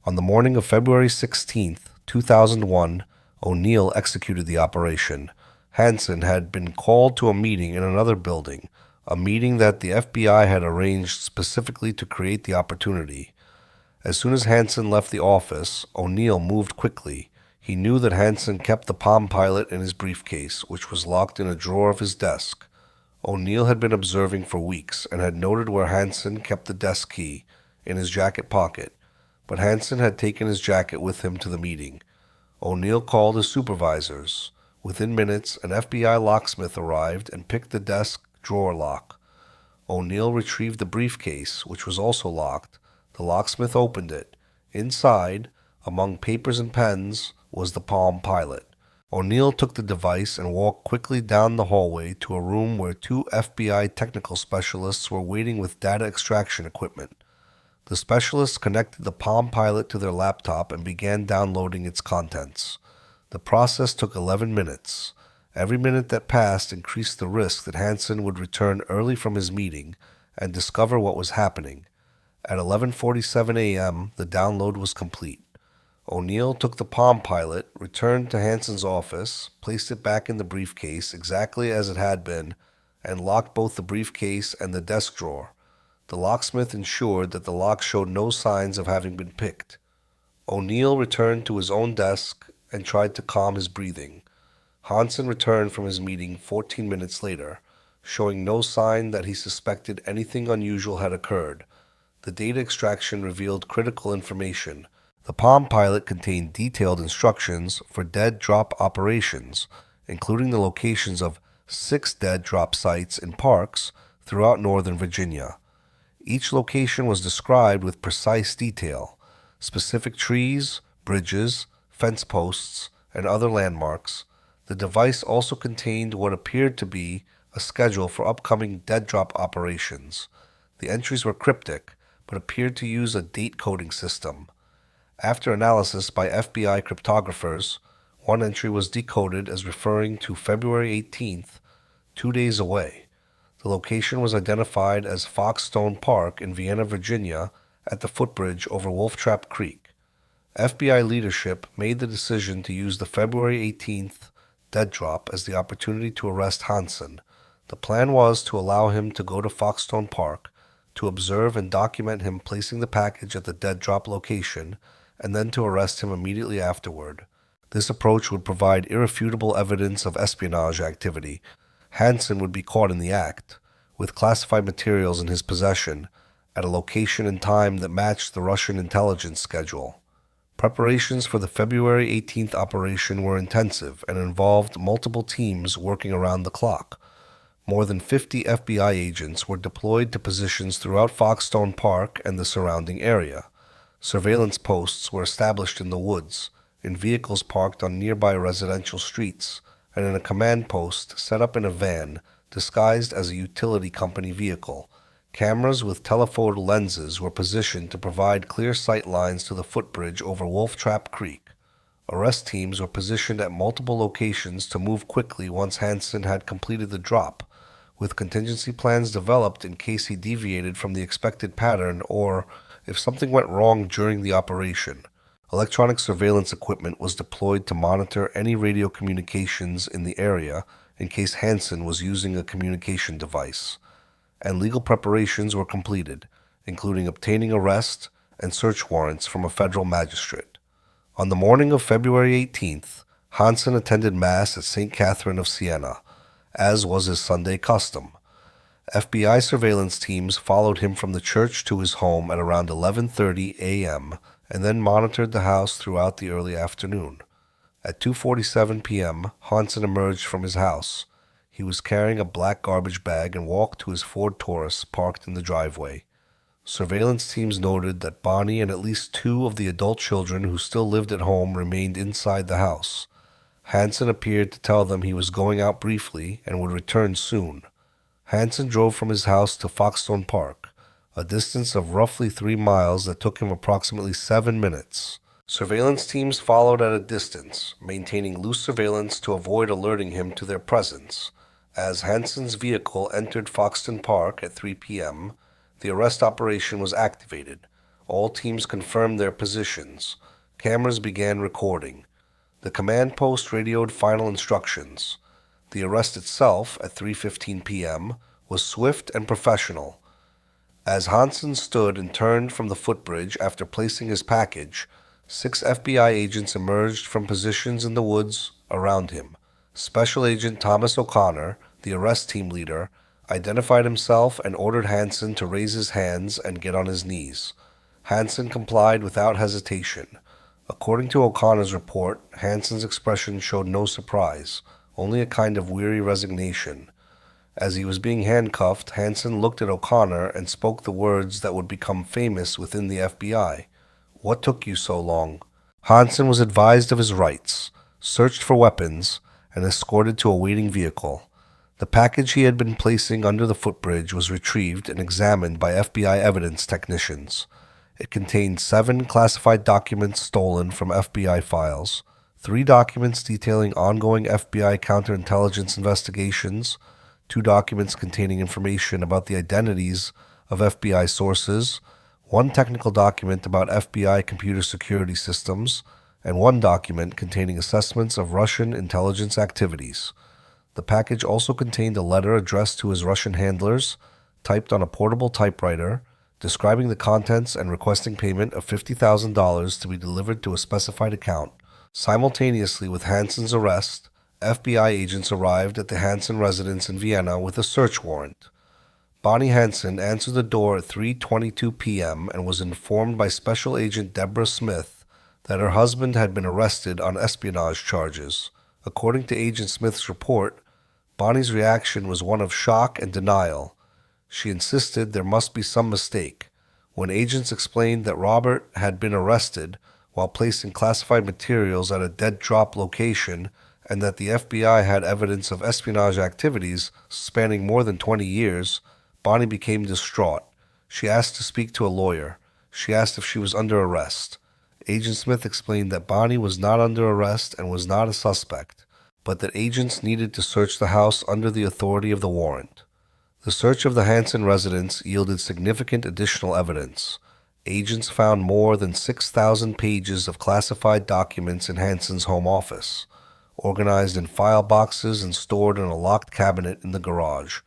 Speaker 1: On the morning of February 16, 2001, O'Neill executed the operation. Hansen had been called to a meeting in another building, a meeting that the FBI had arranged specifically to create the opportunity. As soon as Hansen left the office, O'Neill moved quickly. He knew that Hansen kept the Palm Pilot in his briefcase, which was locked in a drawer of his desk. O'Neill had been observing for weeks and had noted where Hansen kept the desk key, in his jacket pocket, but Hansen had taken his jacket with him to the meeting. O'Neill called his supervisors. Within minutes, an FBI locksmith arrived and picked the desk drawer lock. O'Neill retrieved the briefcase, which was also locked. The locksmith opened it. Inside, among papers and pens, was the Palm Pilot. O'Neill took the device and walked quickly down the hallway to a room where two FBI technical specialists were waiting with data extraction equipment. The specialists connected the Palm Pilot to their laptop and began downloading its contents. The process took 11 minutes. Every minute that passed increased the risk that Hansen would return early from his meeting and discover what was happening. At 11:47 a.m., the download was complete. O'Neill took the Palm Pilot, returned to Hansen's office, placed it back in the briefcase exactly as it had been, and locked both the briefcase and the desk drawer. The locksmith ensured that the lock showed no signs of having been picked. O'Neill returned to his own desk and tried to calm his breathing. Hansen returned from his meeting 14 minutes later, showing no sign that he suspected anything unusual had occurred. The data extraction revealed critical information. The Palm Pilot contained detailed instructions for dead drop operations, including the locations of 6 dead drop sites in parks throughout Northern Virginia. Each location was described with precise detail. Specific trees, bridges, fence posts, and other landmarks. The device also contained what appeared to be a schedule for upcoming dead drop operations. The entries were cryptic, but appeared to use a date coding system. After analysis by FBI cryptographers, one entry was decoded as referring to February 18th, 2 days away. The location was identified as Foxstone Park in Vienna, Virginia, at the footbridge over Wolf Trap Creek. FBI leadership made the decision to use the February 18th dead drop as the opportunity to arrest Hansen. The plan was to allow him to go to Foxstone Park, to observe and document him placing the package at the dead drop location, and then to arrest him immediately afterward. This approach would provide irrefutable evidence of espionage activity. Hansen would be caught in the act, with classified materials in his possession, at a location and time that matched the Russian intelligence schedule. Preparations for the February 18th operation were intensive and involved multiple teams working around the clock. More than 50 FBI agents were deployed to positions throughout Foxstone Park and the surrounding area. Surveillance posts were established in the woods, in vehicles parked on nearby residential streets, and in a command post set up in a van disguised as a utility company vehicle. Cameras with telephoto lenses were positioned to provide clear sight lines to the footbridge over Wolf Trap Creek. Arrest teams were positioned at multiple locations to move quickly once Hansen had completed the drop, with contingency plans developed in case he deviated from the expected pattern or if something went wrong during the operation. Electronic surveillance equipment was deployed to monitor any radio communications in the area in case Hansen was using a communication device. And legal preparations were completed, including obtaining arrest and search warrants from a federal magistrate. On the morning of February 18th, Hansen attended Mass at St. Catherine of Siena, as was his Sunday custom. FBI surveillance teams followed him from the church to his home at around 11:30 a.m. and then monitored the house throughout the early afternoon. At 2:47 p.m., Hansen emerged from his house. He was carrying a black garbage bag and walked to his Ford Taurus parked in the driveway. Surveillance teams noted that Bonnie and at least two of the adult children who still lived at home remained inside the house. Hansen appeared to tell them he was going out briefly and would return soon. Hansen drove from his house to Foxstone Park, a distance of roughly 3 miles that took him approximately 7 minutes. Surveillance teams followed at a distance, maintaining loose surveillance to avoid alerting him to their presence. As Hansen's vehicle entered Foxton Park at 3 p.m., the arrest operation was activated. All teams confirmed their positions. Cameras began recording. The command post radioed final instructions. The arrest itself, at 3:15 p.m., was swift and professional. As Hansen stood and turned from the footbridge after placing his package, 6 FBI agents emerged from positions in the woods around him. Special Agent Thomas O'Connor, the arrest team leader, identified himself and ordered Hansen to raise his hands and get on his knees. Hansen complied without hesitation. According to O'Connor's report, Hansen's expression showed no surprise, only a kind of weary resignation. As he was being handcuffed, Hansen looked at O'Connor and spoke the words that would become famous within the FBI. "What took you so long?" Hansen was advised of his rights, searched for weapons, and escorted to a waiting vehicle. The package he had been placing under the footbridge was retrieved and examined by FBI evidence technicians. It contained 7 classified documents stolen from FBI files, 3 documents detailing ongoing FBI counterintelligence investigations, 2 documents containing information about the identities of FBI sources, 1 technical document about FBI computer security systems, and 1 document containing assessments of Russian intelligence activities. The package also contained a letter addressed to his Russian handlers, typed on a portable typewriter, describing the contents and requesting payment of $50,000 to be delivered to a specified account. Simultaneously with Hansen's arrest, FBI agents arrived at the Hansen residence in Vienna with a search warrant. Bonnie Hansen answered the door at 3:22 p.m. and was informed by Special Agent Deborah Smith that her husband had been arrested on espionage charges. According to Agent Smith's report, Bonnie's reaction was one of shock and denial. She insisted there must be some mistake. When agents explained that Robert had been arrested while placing classified materials at a dead drop location and that the FBI had evidence of espionage activities spanning more than 20 years, Bonnie became distraught. She asked to speak to a lawyer. She asked if she was under arrest. Agent Smith explained that Bonnie was not under arrest and was not a suspect, but that agents needed to search the house under the authority of the warrant. The search of the Hansen residence yielded significant additional evidence. Agents found more than 6,000 pages of classified documents in Hansen's home office, organized in file boxes and stored in a locked cabinet in the garage.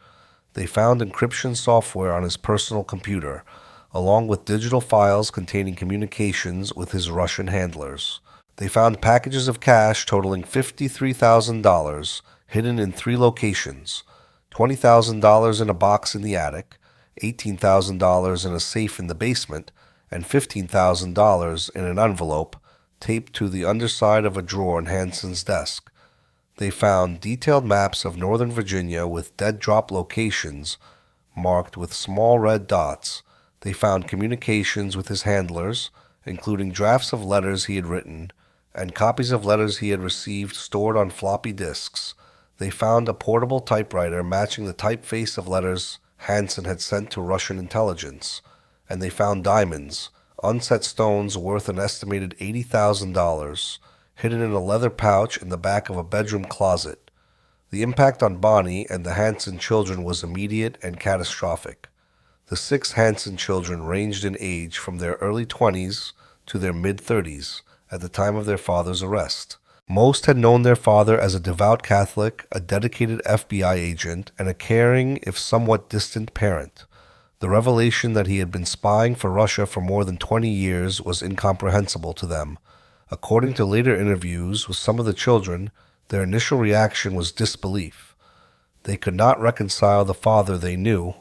Speaker 1: They found encryption software on his personal computer, along with digital files containing communications with his Russian handlers. They found packages of cash totaling $53,000 hidden in 3 locations: $20,000 in a box in the attic, $18,000 in a safe in the basement, and $15,000 in an envelope taped to the underside of a drawer in Hansen's desk. They found detailed maps of Northern Virginia with dead drop locations marked with small red dots. They found communications with his handlers, including drafts of letters he had written and copies of letters he had received stored on floppy disks. They found a portable typewriter matching the typeface of letters Hansen had sent to Russian intelligence, and they found diamonds, unset stones worth an estimated $80,000, hidden in a leather pouch in the back of a bedroom closet. The impact on Bonnie and the Hansen children was immediate and catastrophic. The 6 Hansen children ranged in age from their early 20s to their mid-30s at the time of their father's arrest. Most had known their father as a devout Catholic, a dedicated FBI agent, and a caring, if somewhat distant, parent. The revelation that he had been spying for Russia for more than 20 years was incomprehensible to them. According to later interviews with some of the children, their initial reaction was disbelief. They could not reconcile the father they knew,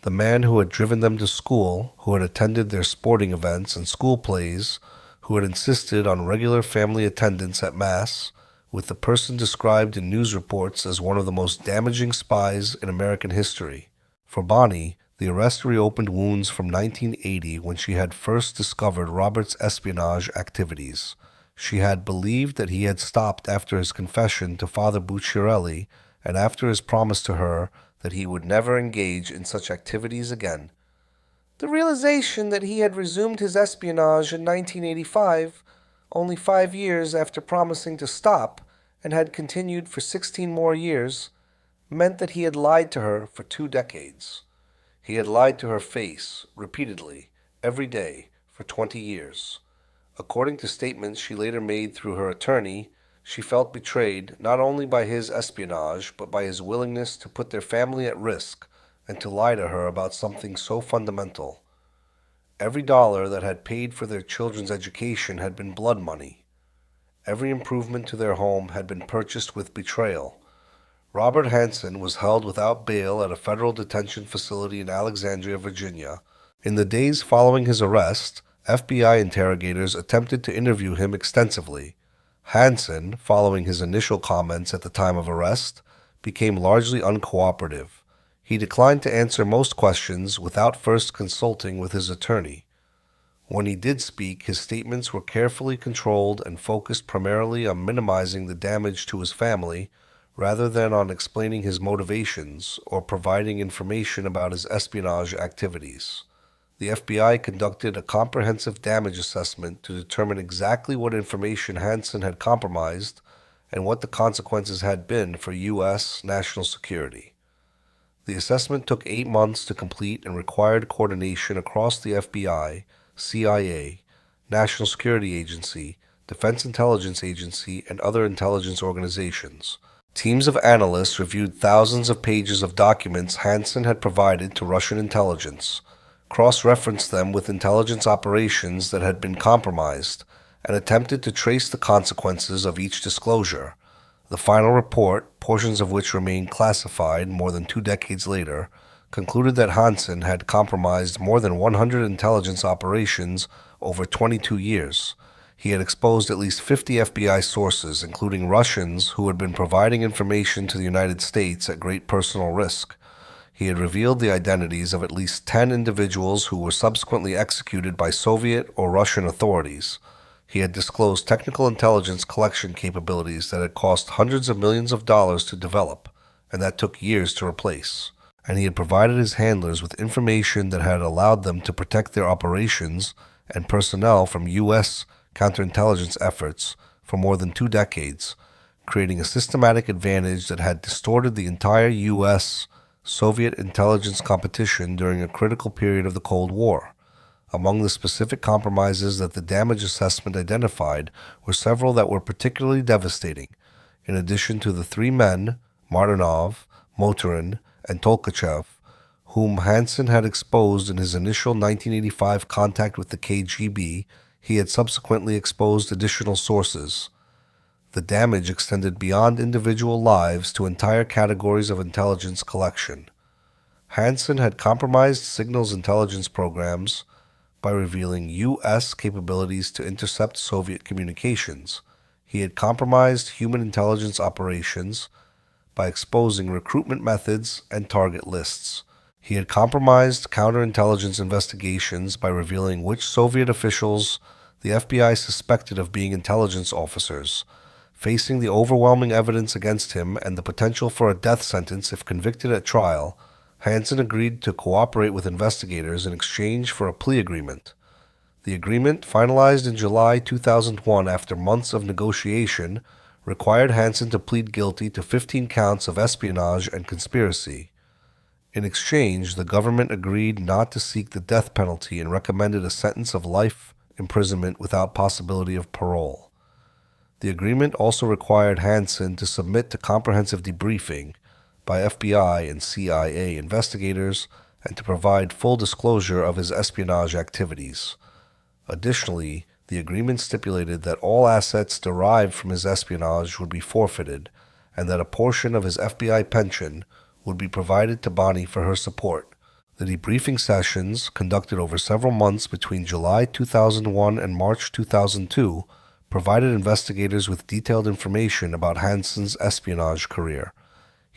Speaker 1: the man who had driven them to school, who had attended their sporting events and school plays, who had insisted on regular family attendance at Mass, with the person described in news reports as one of the most damaging spies in American history. For Bonnie, The arrest reopened wounds from 1980 when she had first discovered Robert's espionage activities. She had believed that he had stopped after his confession to Father Bucciarelli and after his promise to her that he would never engage in such activities again. The realization that he had resumed his espionage in 1985, only 5 years after promising to stop, and had continued for 16 more years, meant that he had lied to her for 2 decades. He had lied to her face, repeatedly, every day, for 20 years. According to statements she later made through her attorney, she felt betrayed not only by his espionage, but by his willingness to put their family at risk and to lie to her about something so fundamental. Every dollar that had paid for their children's education had been blood money. Every improvement to their home had been purchased with betrayal. Robert Hansen was held without bail at a federal detention facility in Alexandria, Virginia. In the days following his arrest, FBI interrogators attempted to interview him extensively. Hansen, following his initial comments at the time of arrest, became largely uncooperative. He declined to answer most questions without first consulting with his attorney. When he did speak, his statements were carefully controlled and focused primarily on minimizing the damage to his family, rather than on explaining his motivations or providing information about his espionage activities. The FBI conducted a comprehensive damage assessment to determine exactly what information Hansen had compromised and what the consequences had been for U.S. national security. The assessment took 8 months to complete and required coordination across the FBI, CIA, National Security Agency, Defense Intelligence Agency, and other intelligence organizations. Teams of analysts reviewed thousands of pages of documents Hansen had provided to Russian intelligence, cross-referenced them with intelligence operations that had been compromised, and attempted to trace the consequences of each disclosure. The final report, portions of which remain classified more than 2 decades later, concluded that Hansen had compromised more than 100 intelligence operations over 22 years. He had exposed at least 50 FBI sources, including Russians who had been providing information to the United States at great personal risk. He had revealed the identities of at least 10 individuals who were subsequently executed by Soviet or Russian authorities. He had disclosed technical intelligence collection capabilities that had cost hundreds of millions of dollars to develop, and that took years to replace. And he had provided his handlers with information that had allowed them to protect their operations and personnel from U.S. counterintelligence efforts for more than 2 decades, creating a systematic advantage that had distorted the entire U.S. Soviet intelligence competition during a critical period of the Cold War. Among the specific compromises that the damage assessment identified were several that were particularly devastating. In addition to the 3 men, Martinov, Motorin, and Tolkachev, whom Hansen had exposed in his initial 1985 contact with the KGB, he had subsequently exposed additional sources. The damage extended beyond individual lives to entire categories of intelligence collection. Hansen had compromised signals intelligence programs by revealing U.S. capabilities to intercept Soviet communications. He had compromised human intelligence operations by exposing recruitment methods and target lists. He had compromised counterintelligence investigations by revealing which Soviet officials the FBI suspected of being intelligence officers. Facing the overwhelming evidence against him and the potential for a death sentence if convicted at trial, Hansen agreed to cooperate with investigators in exchange for a plea agreement. The agreement, finalized in July 2001 after months of negotiation, required Hansen to plead guilty to 15 counts of espionage and conspiracy. In exchange, the government agreed not to seek the death penalty and recommended a sentence of life imprisonment without possibility of parole. The agreement also required Hansen to submit to comprehensive debriefing by FBI and CIA investigators and to provide full disclosure of his espionage activities. Additionally, the agreement stipulated that all assets derived from his espionage would be forfeited and that a portion of his FBI pension would be provided to Bonnie for her support. The debriefing sessions, conducted over several months between July 2001 and March 2002, provided investigators with detailed information about Hansen's espionage career.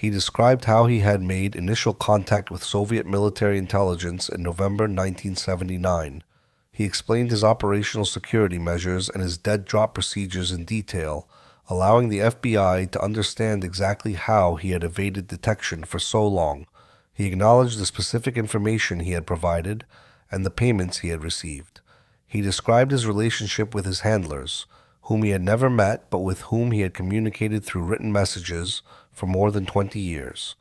Speaker 1: He described how he had made initial contact with Soviet military intelligence in November 1979. He explained his operational security measures and his dead drop procedures in detail, allowing the FBI to understand exactly how he had evaded detection for so long. He acknowledged the specific information he had provided and the payments he had received. He described his relationship with his handlers, whom he had never met but with whom he had communicated through written messages for more than 20 years.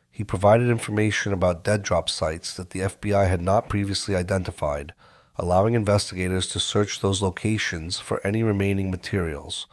Speaker 1: He provided information about dead drop sites that the FBI had not previously identified, allowing investigators to search those locations for any remaining materials.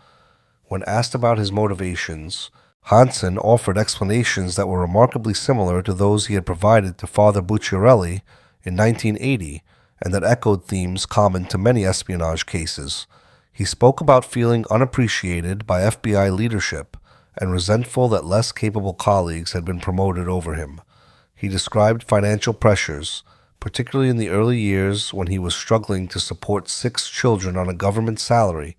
Speaker 1: When asked about his motivations, Hansen offered explanations that were remarkably similar to those he had provided to Father Bucciarelli in 1980 and that echoed themes common to many espionage cases. He spoke about feeling unappreciated by FBI leadership and resentful that less capable colleagues had been promoted over him. He described financial pressures, particularly in the early years when he was struggling to support 6 children on a government salary.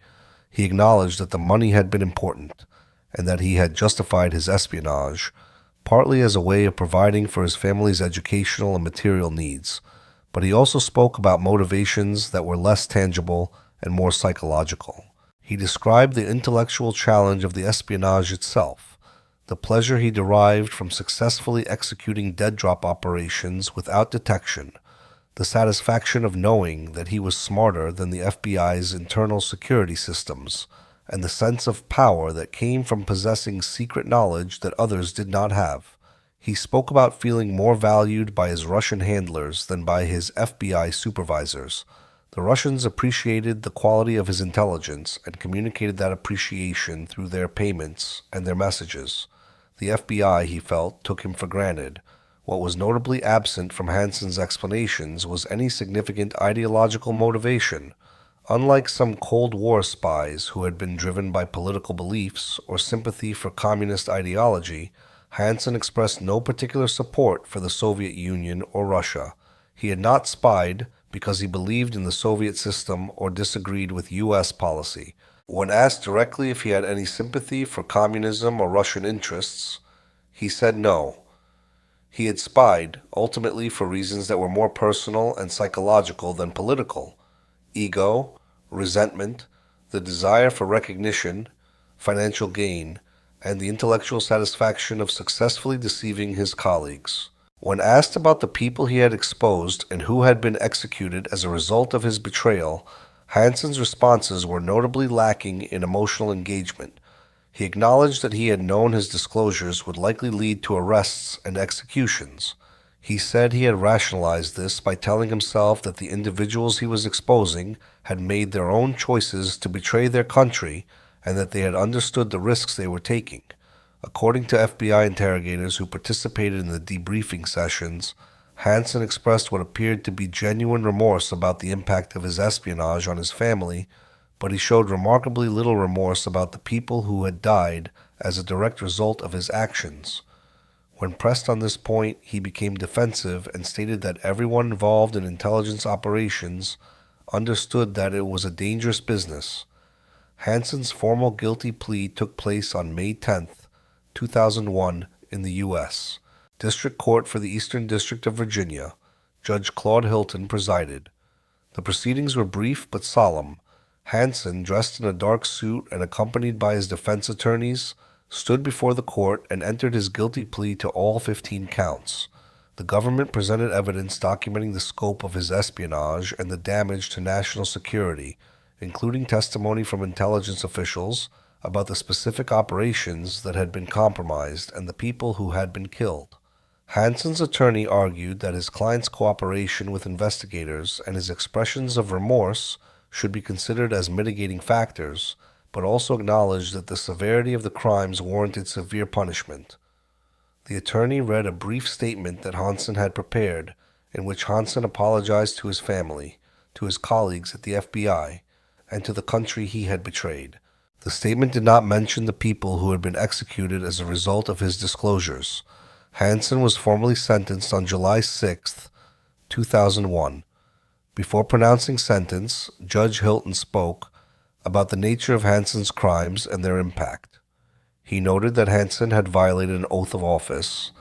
Speaker 1: He acknowledged that the money had been important and that he had justified his espionage, partly as a way of providing for his family's educational and material needs. But he also spoke about motivations that were less tangible and more psychological. He described the intellectual challenge of the espionage itself, the pleasure he derived from successfully executing dead drop operations without detection, the satisfaction of knowing that he was smarter than the FBI's internal security systems, and the sense of power that came from possessing secret knowledge that others did not have. He spoke about feeling more valued by his Russian handlers than by his FBI supervisors. The Russians appreciated the quality of his intelligence and communicated that appreciation through their payments and their messages. The FBI, he felt, took him for granted. What was notably absent from Hansen's explanations was any significant ideological motivation. Unlike some Cold War spies who had been driven by political beliefs or sympathy for communist ideology, Hansen expressed no particular support for the Soviet Union or Russia. He had not spied because he believed in the Soviet system or disagreed with U.S. policy. When asked directly if he had any sympathy for communism or Russian interests, he said no. He had spied, ultimately for reasons that were more personal and psychological than political: ego, resentment, the desire for recognition, financial gain, and the intellectual satisfaction of successfully deceiving his colleagues. When asked about the people he had exposed and who had been executed as a result of his betrayal, Hansen's responses were notably lacking in emotional engagement. He acknowledged that he had known his disclosures would likely lead to arrests and executions. He said he had rationalized this by telling himself that the individuals he was exposing had made their own choices to betray their country and that they had understood the risks they were taking. According to FBI interrogators who participated in the debriefing sessions, Hansen expressed what appeared to be genuine remorse about the impact of his espionage on his family, but he showed remarkably little remorse about the people who had died as a direct result of his actions. When pressed on this point, he became defensive and stated that everyone involved in intelligence operations understood that it was a dangerous business. Hansen's formal guilty plea took place on May 10, 2001, in the U.S. District Court for the Eastern District of Virginia. Judge Claude Hilton presided. The proceedings were brief but solemn. Hansen, dressed in a dark suit and accompanied by his defense attorneys, stood before the court and entered his guilty plea to all 15 counts. The government presented evidence documenting the scope of his espionage and the damage to national security, including testimony from intelligence officials about the specific operations that had been compromised and the people who had been killed. Hansen's attorney argued that his client's cooperation with investigators and his expressions of remorse should be considered as mitigating factors, but also acknowledged that the severity of the crimes warranted severe punishment. The attorney read a brief statement that Hansen had prepared, in which Hansen apologized to his family, to his colleagues at the FBI, and to the country he had betrayed. The statement did not mention the people who had been executed as a result of his disclosures. Hansen was formally sentenced on July 6, 2001. Before pronouncing sentence, Judge Hilton spoke about the nature of Hansen's crimes and their impact. He noted that Hansen had violated an oath of office,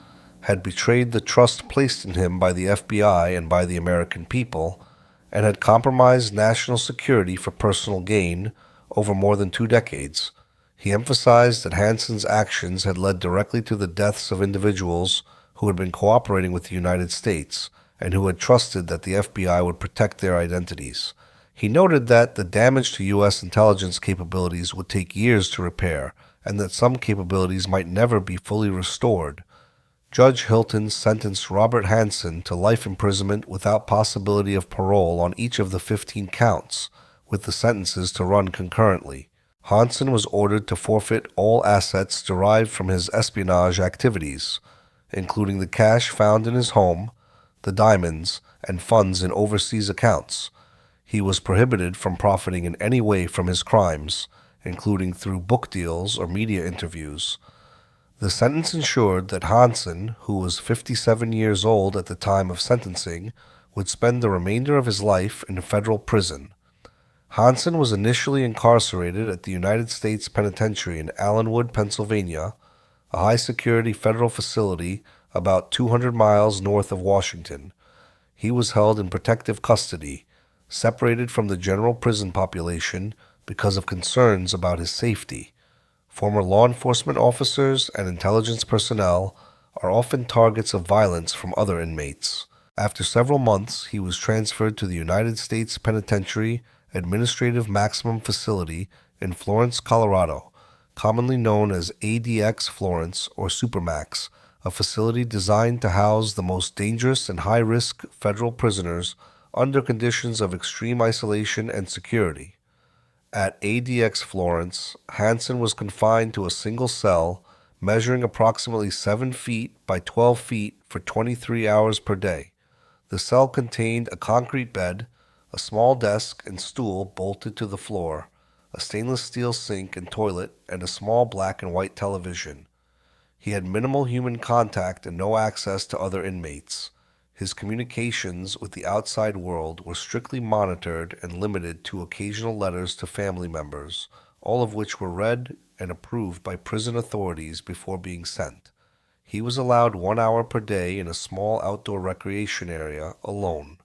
Speaker 1: had betrayed the trust placed in him by the FBI and by the American people, and had compromised national security for personal gain over more than 2 decades. He emphasized that Hansen's actions had led directly to the deaths of individuals who had been cooperating with the United States and who had trusted that the FBI would protect their identities. He noted that the damage to U.S. intelligence capabilities would take years to repair, and that some capabilities might never be fully restored. Judge Hilton sentenced Robert Hansen to life imprisonment without possibility of parole on each of the 15 counts, with the sentences to run concurrently. Hansen was ordered to forfeit all assets derived from his espionage activities, including the cash found in his home, the diamonds, and funds in overseas accounts. He was prohibited from profiting in any way from his crimes, including through book deals or media interviews. The sentence ensured that Hansen, who was 57 years old at the time of sentencing, would spend the remainder of his life in a federal prison. Hansen was initially incarcerated at the United States Penitentiary in Allenwood, Pennsylvania, a high-security federal facility about 200 miles north of Washington. He was held in protective custody, separated from the general prison population because of concerns about his safety. Former law enforcement officers and intelligence personnel are often targets of violence from other inmates. After several months, he was transferred to the United States Penitentiary Administrative Maximum Facility in Florence, Colorado, commonly known as ADX Florence or Supermax, a facility designed to house the most dangerous and high-risk federal prisoners under conditions of extreme isolation and security. At ADX Florence, Hansen was confined to a single cell measuring approximately 7 feet by 12 feet for 23 hours per day. The cell contained a concrete bed, a small desk and stool bolted to the floor, a stainless steel sink and toilet, and a small black and white television. He had minimal human contact and no access to other inmates. His communications with the outside world were strictly monitored and limited to occasional letters to family members, all of which were read and approved by prison authorities before being sent. He was allowed 1 hour per day in a small outdoor recreation area alone.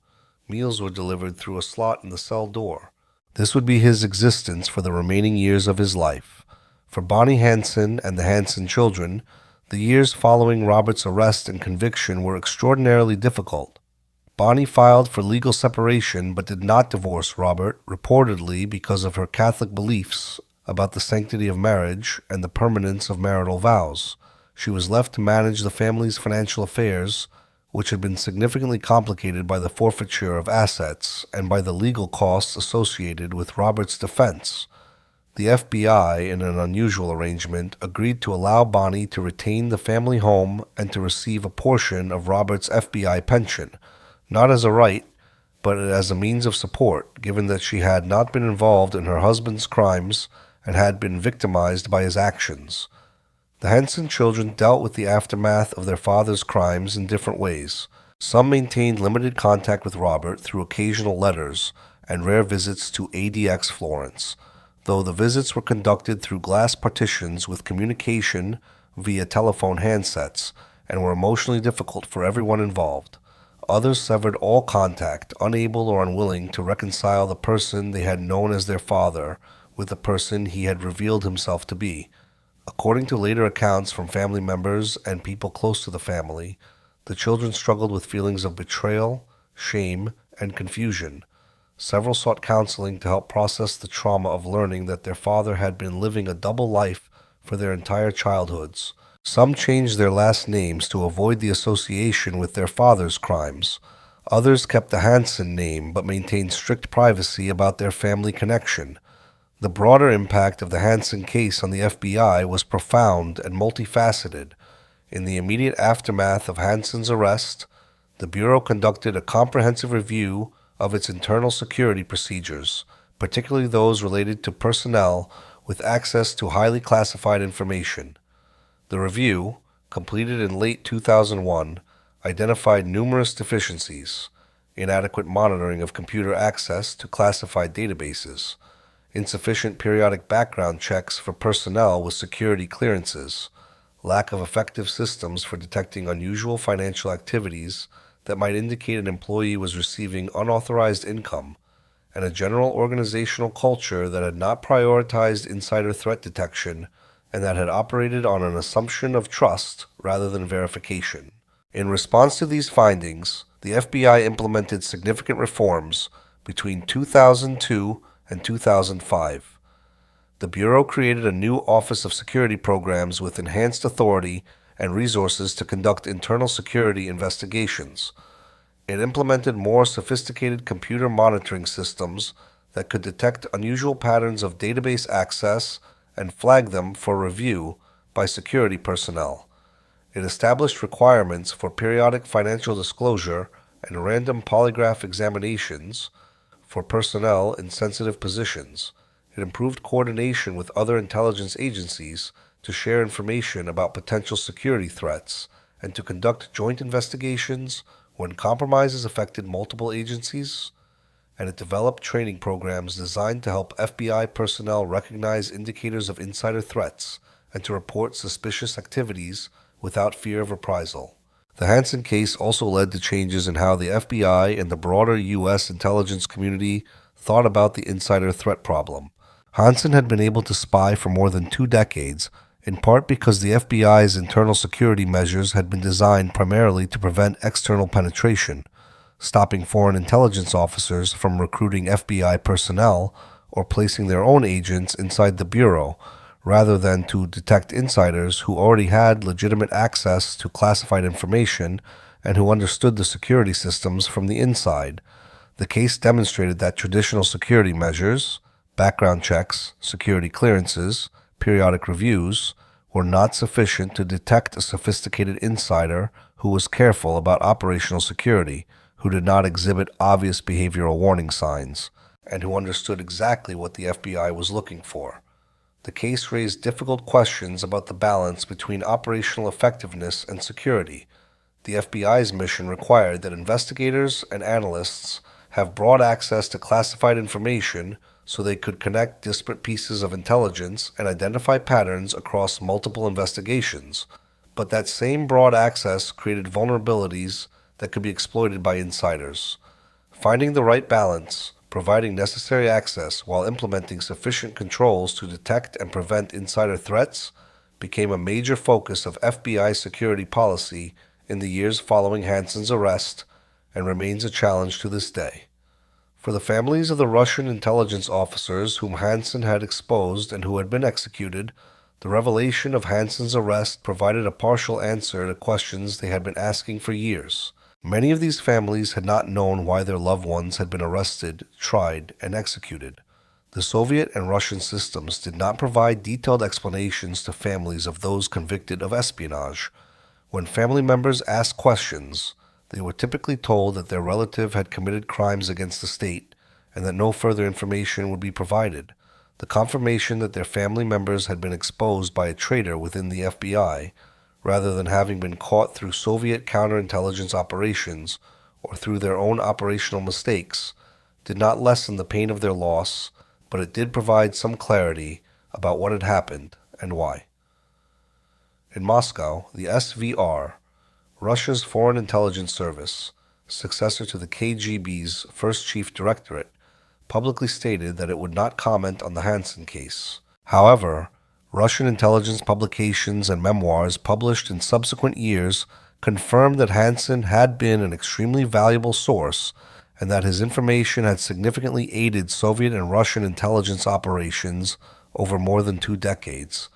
Speaker 1: Meals were delivered through a slot in the cell door. This would be his existence for the remaining years of his life. For Bonnie Hansen and the Hansen children, the years following Robert's arrest and conviction were extraordinarily difficult. Bonnie filed for legal separation but did not divorce Robert, reportedly because of her Catholic beliefs about the sanctity of marriage and the permanence of marital vows. She was left to manage the family's financial affairs, which had been significantly complicated by the forfeiture of assets and by the legal costs associated with Robert's defense. The FBI, in an unusual arrangement, agreed to allow Bonnie to retain the family home and to receive a portion of Robert's FBI pension, not as a right, but as a means of support, given that she had not been involved in her husband's crimes and had been victimized by his actions. The Hansen children dealt with the aftermath of their father's crimes in different ways. Some maintained limited contact with Robert through occasional letters and rare visits to ADX Florence, though the visits were conducted through glass partitions with communication via telephone handsets and were emotionally difficult for everyone involved. Others severed all contact, unable or unwilling to reconcile the person they had known as their father with the person he had revealed himself to be. According to later accounts from family members and people close to the family, the children struggled with feelings of betrayal, shame, and confusion. Several sought counseling to help process the trauma of learning that their father had been living a double life for their entire childhoods. Some changed their last names to avoid the association with their father's crimes. Others kept the Hansen name but maintained strict privacy about their family connection. The broader impact of the Hansen case on the FBI was profound and multifaceted. In the immediate aftermath of Hansen's arrest, the Bureau conducted a comprehensive review of its internal security procedures, particularly those related to personnel with access to highly classified information. The review, completed in late 2001, identified numerous deficiencies: inadequate monitoring of computer access to classified databases, insufficient periodic background checks for personnel with security clearances, lack of effective systems for detecting unusual financial activities that might indicate an employee was receiving unauthorized income, and a general organizational culture that had not prioritized insider threat detection and that had operated on an assumption of trust rather than verification. In response to these findings, the FBI implemented significant reforms between 2002 and 2005. The Bureau created a new Office of Security Programs with enhanced authority and resources to conduct internal security investigations. It implemented more sophisticated computer monitoring systems that could detect unusual patterns of database access and flag them for review by security personnel. It established requirements for periodic financial disclosure and random polygraph examinations for personnel in sensitive positions. It improved coordination with other intelligence agencies to share information about potential security threats and to conduct joint investigations when compromises affected multiple agencies, and it developed training programs designed to help FBI personnel recognize indicators of insider threats and to report suspicious activities without fear of reprisal. The Hanssen case also led to changes in how the FBI and the broader U.S. intelligence community thought about the insider threat problem. Hanssen had been able to spy for more than 2 decades, in part because the FBI's internal security measures had been designed primarily to prevent external penetration, stopping foreign intelligence officers from recruiting FBI personnel or placing their own agents inside the Bureau, rather than to detect insiders who already had legitimate access to classified information and who understood the security systems from the inside. The case demonstrated that traditional security measures, background checks, security clearances, periodic reviews, were not sufficient to detect a sophisticated insider who was careful about operational security, who did not exhibit obvious behavioral warning signs, and who understood exactly what the FBI was looking for. The case raised difficult questions about the balance between operational effectiveness and security. The FBI's mission required that investigators and analysts have broad access to classified information so they could connect disparate pieces of intelligence and identify patterns across multiple investigations. But that same broad access created vulnerabilities that could be exploited by insiders. Finding the right balance, providing necessary access while implementing sufficient controls to detect and prevent insider threats, became a major focus of FBI security policy in the years following Hanssen's arrest and remains a challenge to this day. For the families of the Russian intelligence officers whom Hanssen had exposed and who had been executed, the revelation of Hanssen's arrest provided a partial answer to questions they had been asking for years. Many of these families had not known why their loved ones had been arrested, tried, and executed. The Soviet and Russian systems did not provide detailed explanations to families of those convicted of espionage. When family members asked questions, they were typically told that their relative had committed crimes against the state and that no further information would be provided. The confirmation that their family members had been exposed by a traitor within the FBI, rather than having been caught through Soviet counterintelligence operations or through their own operational mistakes, did not lessen the pain of their loss, but it did provide some clarity about what had happened and why. In Moscow, the SVR, Russia's Foreign Intelligence Service, successor to the KGB's first chief directorate, publicly stated that it would not comment on the Hanssen case. However, Russian intelligence publications and memoirs published in subsequent years confirmed that Hanssen had been an extremely valuable source and that his information had significantly aided Soviet and Russian intelligence operations over more than 2 decades.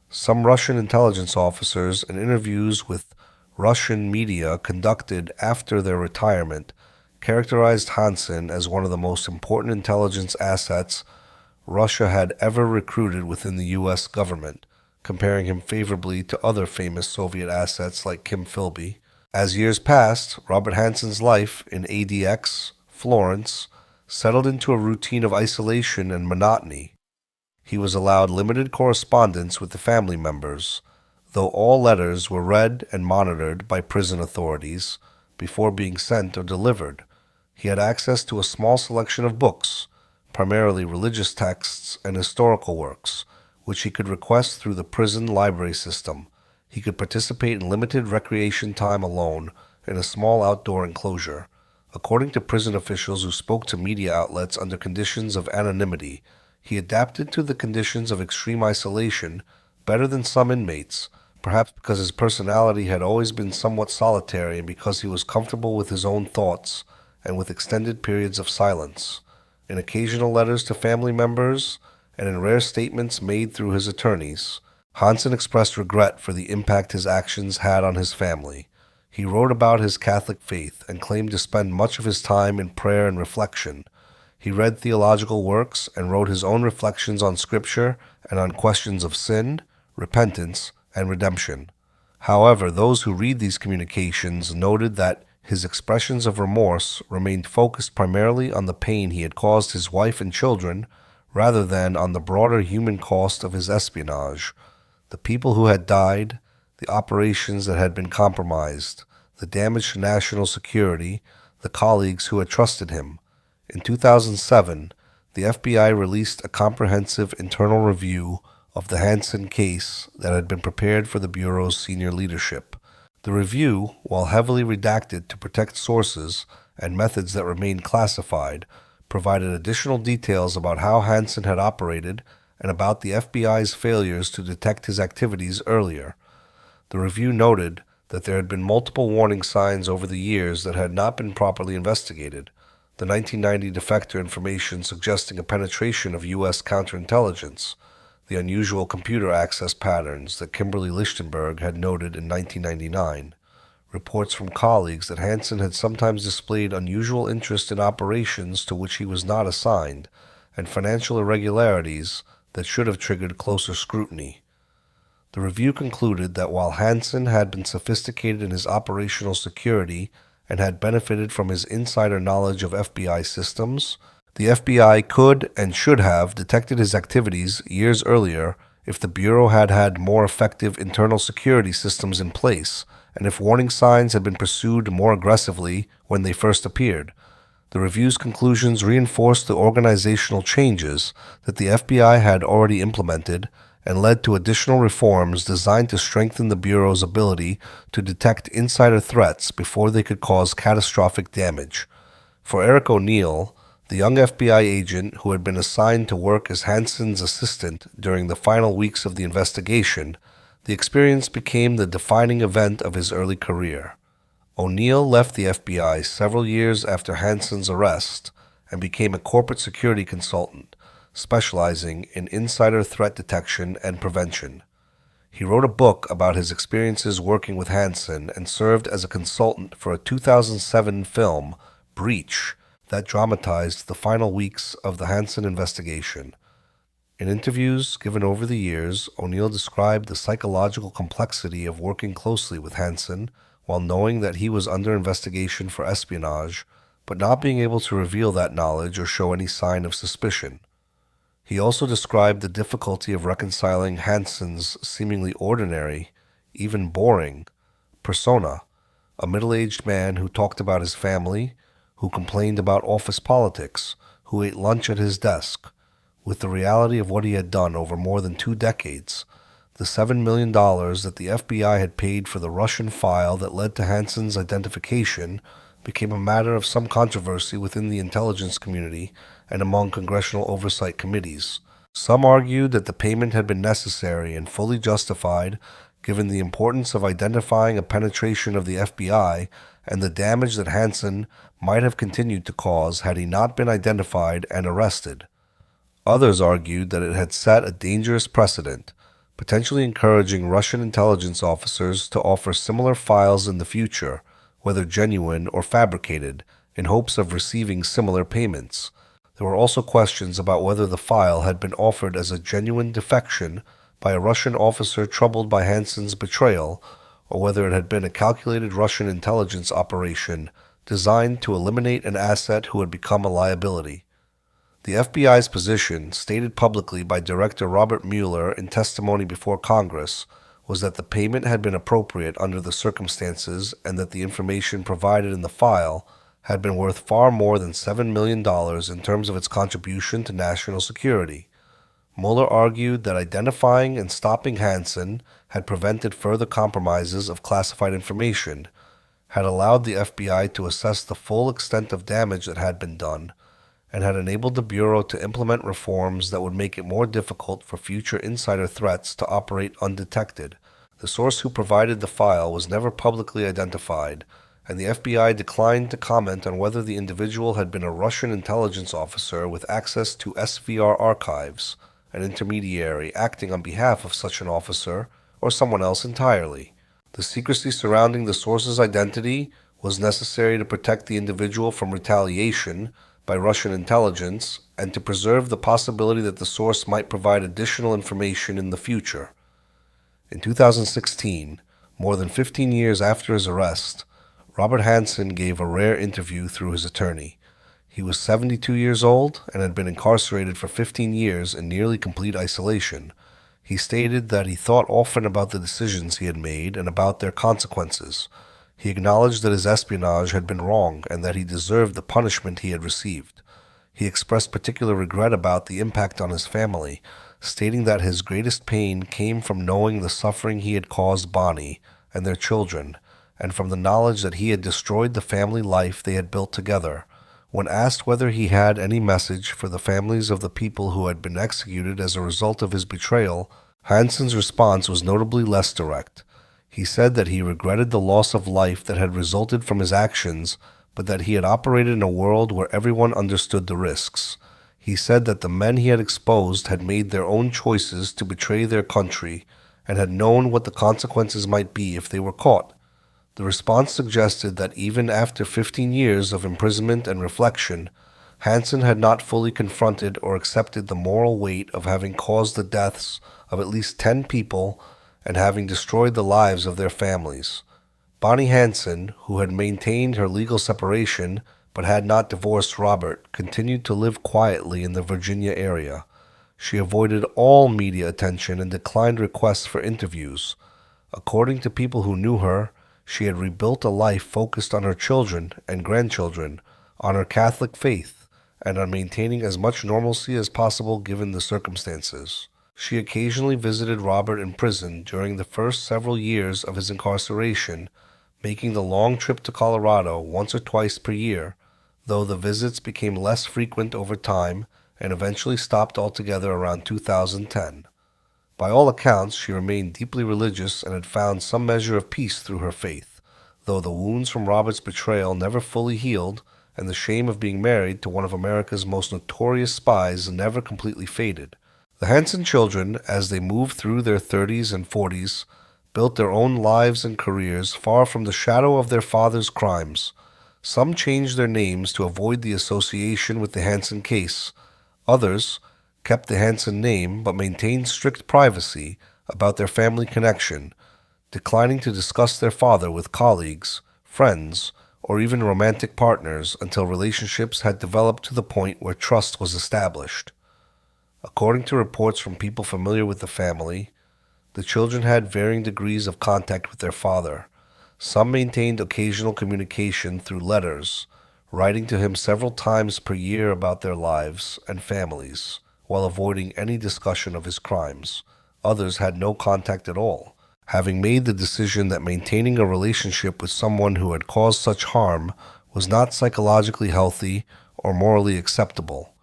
Speaker 1: Some Russian intelligence officers in interviews with Russian media conducted after their retirement characterized Hanssen as one of the most important intelligence assets Russia had ever recruited within the U.S. government, comparing him favorably to other famous Soviet assets like Kim Philby. As years passed, Robert Hanssen's life in ADX, Florence, settled into a routine of isolation and monotony. He was allowed limited correspondence with the family members, though all letters were read and monitored by prison authorities before being sent or delivered. He had access to a small selection of books, primarily religious texts and historical works, which he could request through the prison library system. He could participate in limited recreation time alone in a small outdoor enclosure. According to prison officials who spoke to media outlets under conditions of anonymity, he adapted to the conditions of extreme isolation better than some inmates, perhaps because his personality had always been somewhat solitary and because he was comfortable with his own thoughts and with extended periods of silence. In occasional letters to family members and in rare statements made through his attorneys, Hansen expressed regret for the impact his actions had on his family. He wrote about his Catholic faith and claimed to spend much of his time in prayer and reflection. He read theological works and wrote his own reflections on Scripture and on questions of sin, repentance, and redemption. However, those who read these communications noted that his expressions of remorse remained focused primarily on the pain he had caused his wife and children rather than on the broader human cost of his espionage, the people who had died, the operations that had been compromised, the damage to national security, the colleagues who had trusted him. In 2007, the FBI released a comprehensive internal review of the Hansen case that had been prepared for the Bureau's senior leadership. The review, while heavily redacted to protect sources and methods that remained classified, provided additional details about how Hansen had operated and about the FBI's failures to detect his activities earlier. The review noted that there had been multiple warning signs over the years that had not been properly investigated. The 1990 defector information suggesting a penetration of U.S. counterintelligence, the unusual computer access patterns that Kimberly Lichtenberg had noted in 1999, reports from colleagues that Hansen had sometimes displayed unusual interest in operations to which he was not assigned, and financial irregularities that should have triggered closer scrutiny. The review concluded that while Hansen had been sophisticated in his operational security and had benefited from his insider knowledge of FBI systems, the FBI could and should have detected his activities years earlier if the Bureau had had more effective internal security systems in place and if warning signs had been pursued more aggressively when they first appeared. The review's conclusions reinforced the organizational changes that the FBI had already implemented and led to additional reforms designed to strengthen the Bureau's ability to detect insider threats before they could cause catastrophic damage. For Eric O'Neill, the young FBI agent who had been assigned to work as Hansen's assistant during the final weeks of the investigation, the experience became the defining event of his early career. O'Neill left the FBI several years after Hansen's arrest and became a corporate security consultant, specializing in insider threat detection and prevention. He wrote a book about his experiences working with Hansen and served as a consultant for a 2007 film, Breach, that dramatized the final weeks of the Hansen investigation. In interviews given over the years, O'Neill described the psychological complexity of working closely with Hansen while knowing that he was under investigation for espionage, but not being able to reveal that knowledge or show any sign of suspicion. He also described the difficulty of reconciling Hansen's seemingly ordinary, even boring, persona, a middle-aged man who talked about his family, who complained about office politics, who ate lunch at his desk, with the reality of what he had done over more than 2 decades. The $7 million that the FBI had paid for the Russian file that led to Hansen's identification became a matter of some controversy within the intelligence community and among congressional oversight committees. Some argued that the payment had been necessary and fully justified given the importance of identifying a penetration of the FBI and the damage that Hansen might have continued to cause had he not been identified and arrested. Others argued that it had set a dangerous precedent, potentially encouraging Russian intelligence officers to offer similar files in the future, whether genuine or fabricated, in hopes of receiving similar payments. There were also questions about whether the file had been offered as a genuine defection by a Russian officer troubled by Hansen's betrayal, or whether it had been a calculated Russian intelligence operation designed to eliminate an asset who had become a liability. The FBI's position, stated publicly by Director Robert Mueller in testimony before Congress, was that the payment had been appropriate under the circumstances and that the information provided in the file had been worth far more than $7 million in terms of its contribution to national security. Mueller argued that identifying and stopping Hansen had prevented further compromises of classified information, had allowed the FBI to assess the full extent of damage that had been done, and had enabled the Bureau to implement reforms that would make it more difficult for future insider threats to operate undetected. The source who provided the file was never publicly identified, and the FBI declined to comment on whether the individual had been a Russian intelligence officer with access to SVR archives, an intermediary acting on behalf of such an officer, or someone else entirely. The secrecy surrounding the source's identity was necessary to protect the individual from retaliation by Russian intelligence and to preserve the possibility that the source might provide additional information in the future. In 2016, more than 15 years after his arrest, Robert Hansen gave a rare interview through his attorney. He was 72 years old and had been incarcerated for 15 years in nearly complete isolation. He stated that he thought often about the decisions he had made and about their consequences. He acknowledged that his espionage had been wrong and that he deserved the punishment he had received. He expressed particular regret about the impact on his family, stating that his greatest pain came from knowing the suffering he had caused Bonnie and their children, and from the knowledge that he had destroyed the family life they had built together. When asked whether he had any message for the families of the people who had been executed as a result of his betrayal, Hansen's response was notably less direct. He said that he regretted the loss of life that had resulted from his actions, but that he had operated in a world where everyone understood the risks. He said that the men he had exposed had made their own choices to betray their country and had known what the consequences might be if they were caught. The response suggested that even after 15 years of imprisonment and reflection, Hansen had not fully confronted or accepted the moral weight of having caused the deaths of at least 10 people and having destroyed the lives of their families. Bonnie Hansen, who had maintained her legal separation but had not divorced Robert, continued to live quietly in the Virginia area. She avoided all media attention and declined requests for interviews. According to people who knew her, she had rebuilt a life focused on her children and grandchildren, on her Catholic faith, and on maintaining as much normalcy as possible given the circumstances. She occasionally visited Robert in prison during the first several years of his incarceration, making the long trip to Colorado once or twice per year, though the visits became less frequent over time and eventually stopped altogether around 2010. By all accounts, she remained deeply religious and had found some measure of peace through her faith, though the wounds from Robert's betrayal never fully healed, and the shame of being married to one of America's most notorious spies never completely faded. The Hansen children, as they moved through their 30s and 40s, built their own lives and careers far from the shadow of their father's crimes. Some changed their names to avoid the association with the Hansen case. Others kept the Hansen name but maintained strict privacy about their family connection, declining to discuss their father with colleagues, friends, or even romantic partners until relationships had developed to the point where trust was established. According to reports from people familiar with the family, the children had varying degrees of contact with their father. Some maintained occasional communication through letters, writing to him several times per year about their lives and families, while avoiding any discussion of his crimes. Others had no contact at all, having made the decision that maintaining a relationship with someone who had caused such harm was not psychologically healthy or morally acceptable.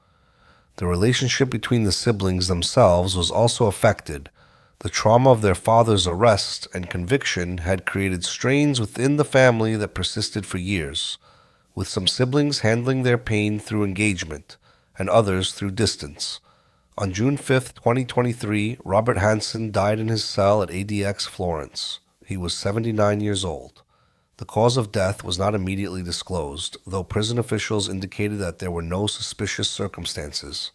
Speaker 1: The relationship between the siblings themselves was also affected. The trauma of their father's arrest and conviction had created strains within the family that persisted for years, with some siblings handling their pain through engagement and others through distance. On June 5, 2023, Robert Hansen died in his cell at ADX Florence. He was 79 years old. The cause of death was not immediately disclosed, though prison officials indicated that there were no suspicious circumstances.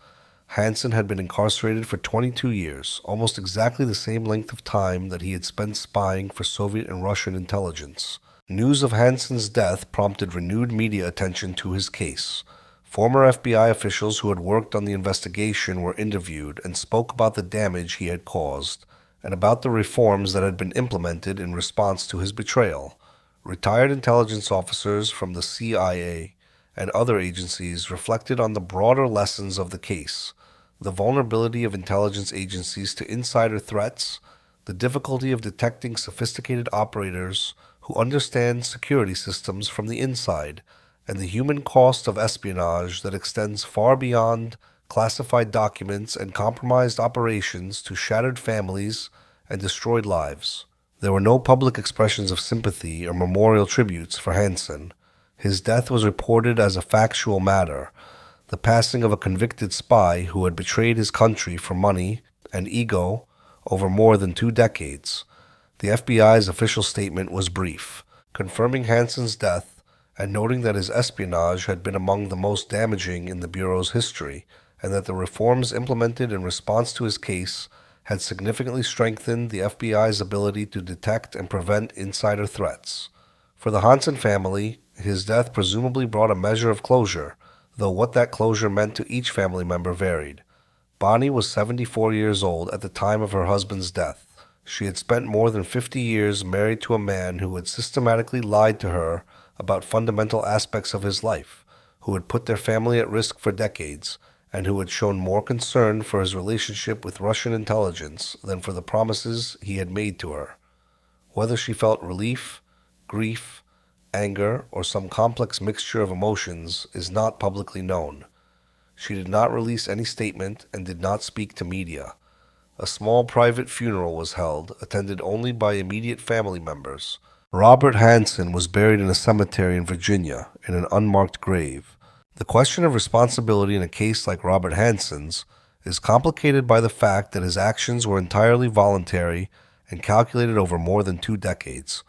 Speaker 1: Hansen had been incarcerated for 22 years, almost exactly the same length of time that he had spent spying for Soviet and Russian intelligence. News of Hansen's death prompted renewed media attention to his case. Former FBI officials who had worked on the investigation were interviewed and spoke about the damage he had caused and about the reforms that had been implemented in response to his betrayal. Retired intelligence officers from the CIA, and other agencies reflected on the broader lessons of the case: the vulnerability of intelligence agencies to insider threats, the difficulty of detecting sophisticated operators who understand security systems from the inside, and the human cost of espionage that extends far beyond classified documents and compromised operations to shattered families and destroyed lives. There were no public expressions of sympathy or memorial tributes for Hansen. His death was reported as a factual matter, the passing of a convicted spy who had betrayed his country for money and ego over more than 2 decades. The FBI's official statement was brief, confirming Hansen's death and noting that his espionage had been among the most damaging in the Bureau's history, and that the reforms implemented in response to his case had significantly strengthened the FBI's ability to detect and prevent insider threats. For the Hansen family, his death presumably brought a measure of closure, though what that closure meant to each family member varied. Bonnie was 74 years old at the time of her husband's death. She had spent more than 50 years married to a man who had systematically lied to her about fundamental aspects of his life, who had put their family at risk for decades, and who had shown more concern for his relationship with Russian intelligence than for the promises he had made to her. Whether she felt relief, grief, anger, or some complex mixture of emotions is not publicly known. She did not release any statement and did not speak to media. A small private funeral was held, attended only by immediate family members. Robert Hansen was buried in a cemetery in Virginia, in an unmarked grave. The question of responsibility in a case like Robert Hansen's is complicated by the fact that his actions were entirely voluntary and calculated over more than 2 decades.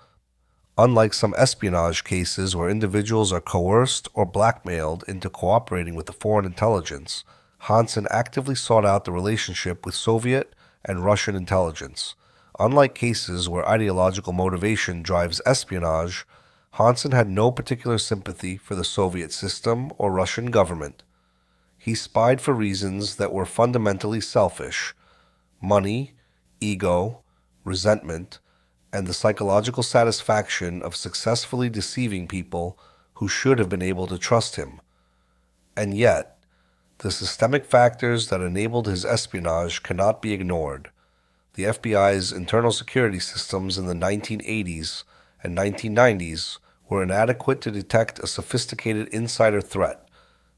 Speaker 1: Unlike some espionage cases where individuals are coerced or blackmailed into cooperating with the foreign intelligence, Hansen actively sought out the relationship with Soviet and Russian intelligence. Unlike cases where ideological motivation drives espionage, Hansen had no particular sympathy for the Soviet system or Russian government. He spied for reasons that were fundamentally selfish: money, ego, resentment, and the psychological satisfaction of successfully deceiving people who should have been able to trust him. And yet, the systemic factors that enabled his espionage cannot be ignored. The FBI's internal security systems in the 1980s and 1990s were inadequate to detect a sophisticated insider threat,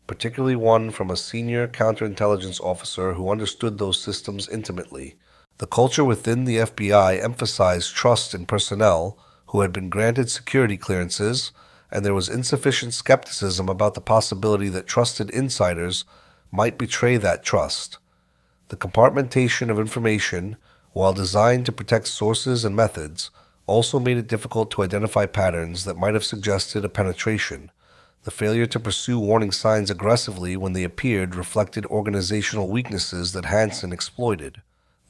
Speaker 1: particularly one from a senior counterintelligence officer who understood those systems intimately. The culture within the FBI emphasized trust in personnel who had been granted security clearances, and there was insufficient skepticism about the possibility that trusted insiders might betray that trust. The compartmentation of information, while designed to protect sources and methods, also made it difficult to identify patterns that might have suggested a penetration. The failure to pursue warning signs aggressively when they appeared reflected organizational weaknesses that Hansen exploited.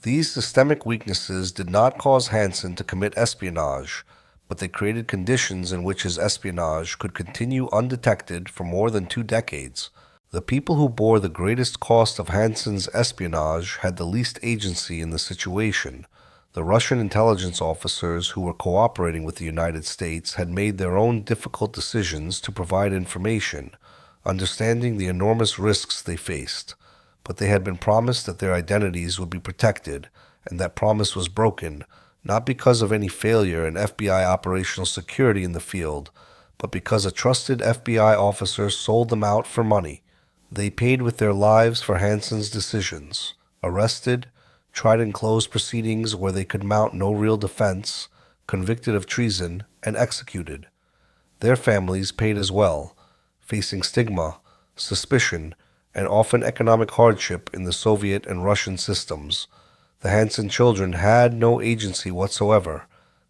Speaker 1: These systemic weaknesses did not cause Hansen to commit espionage, but they created conditions in which his espionage could continue undetected for more than 2 decades. The people who bore the greatest cost of Hansen's espionage had the least agency in the situation. The Russian intelligence officers who were cooperating with the United States had made their own difficult decisions to provide information, understanding the enormous risks they faced. But they had been promised that their identities would be protected, and that promise was broken, not because of any failure in FBI operational security in the field, but because a trusted FBI officer sold them out for money. They paid with their lives for Hansen's decisions, arrested, tried in closed proceedings where they could mount no real defense, convicted of treason, and executed. Their families paid as well, facing stigma, suspicion, and often economic hardship in the Soviet and Russian systems. The Hansen children had no agency whatsoever.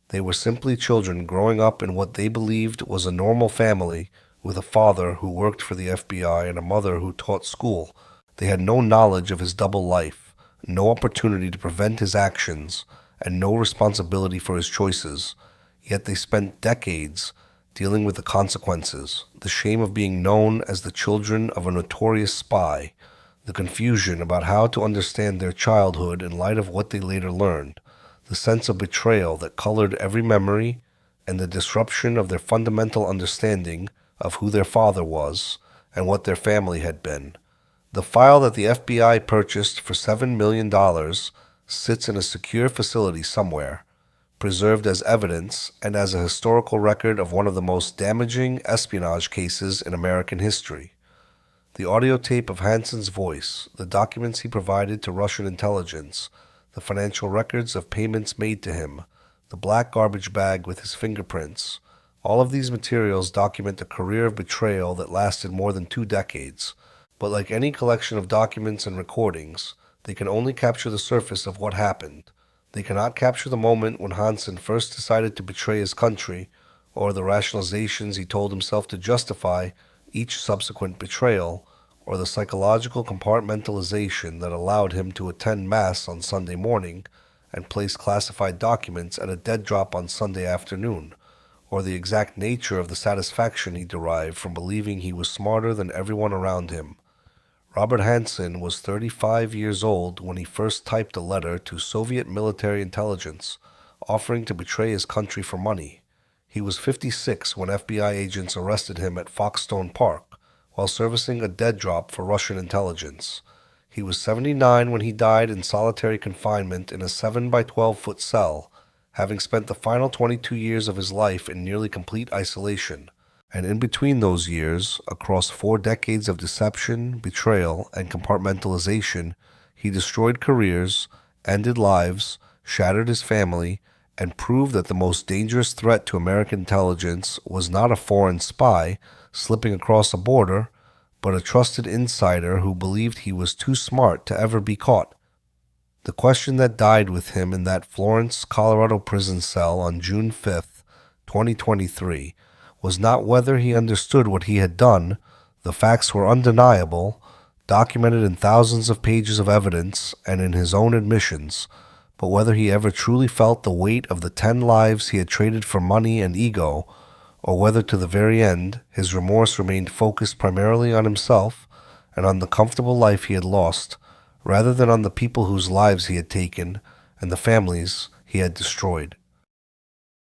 Speaker 1: They were simply children growing up in what they believed was a normal family, with a father who worked for the FBI and a mother who taught school. They had no knowledge of his double life, no opportunity to prevent his actions, and no responsibility for his choices. Yet they spent decades dealing with the consequences, the shame of being known as the children of a notorious spy, the confusion about how to understand their childhood in light of what they later learned, the sense of betrayal that colored every memory, and the disruption of their fundamental understanding of who their father was and what their family had been. The file that the FBI purchased for $7 million sits in a secure facility somewhere, preserved as evidence and as a historical record of one of the most damaging espionage cases in American history. The audio tape of Hansen's voice, the documents he provided to Russian intelligence, the financial records of payments made to him, the black garbage bag with his fingerprints, all of these materials document a career of betrayal that lasted more than 2 decades. But like any collection of documents and recordings, they can only capture the surface of what happened. They cannot capture the moment when Hansen first decided to betray his country, or the rationalizations he told himself to justify each subsequent betrayal, or the psychological compartmentalization that allowed him to attend Mass on Sunday morning and place classified documents at a dead drop on Sunday afternoon, or the exact nature of the satisfaction he derived from believing he was smarter than everyone around him. Robert Hansen was 35 years old when he first typed a letter to Soviet military intelligence offering to betray his country for money. He was 56 when FBI agents arrested him at Foxstone Park while servicing a dead drop for Russian intelligence. He was 79 when he died in solitary confinement in a 7 by 12-foot cell, having spent the final 22 years of his life in nearly complete isolation. And in between those years, across 4 decades of deception, betrayal, and compartmentalization, he destroyed careers, ended lives, shattered his family, and proved that the most dangerous threat to American intelligence was not a foreign spy slipping across a border, but a trusted insider who believed he was too smart to ever be caught. The question that died with him in that Florence, Colorado prison cell on June 5th, 2023, was not whether he understood what he had done. The facts were undeniable, documented in thousands of pages of evidence and in his own admissions, but whether he ever truly felt the weight of the 10 lives he had traded for money and ego, or whether to the very end his remorse remained focused primarily on himself and on the comfortable life he had lost, rather than on the people whose lives he had taken and the families he had destroyed.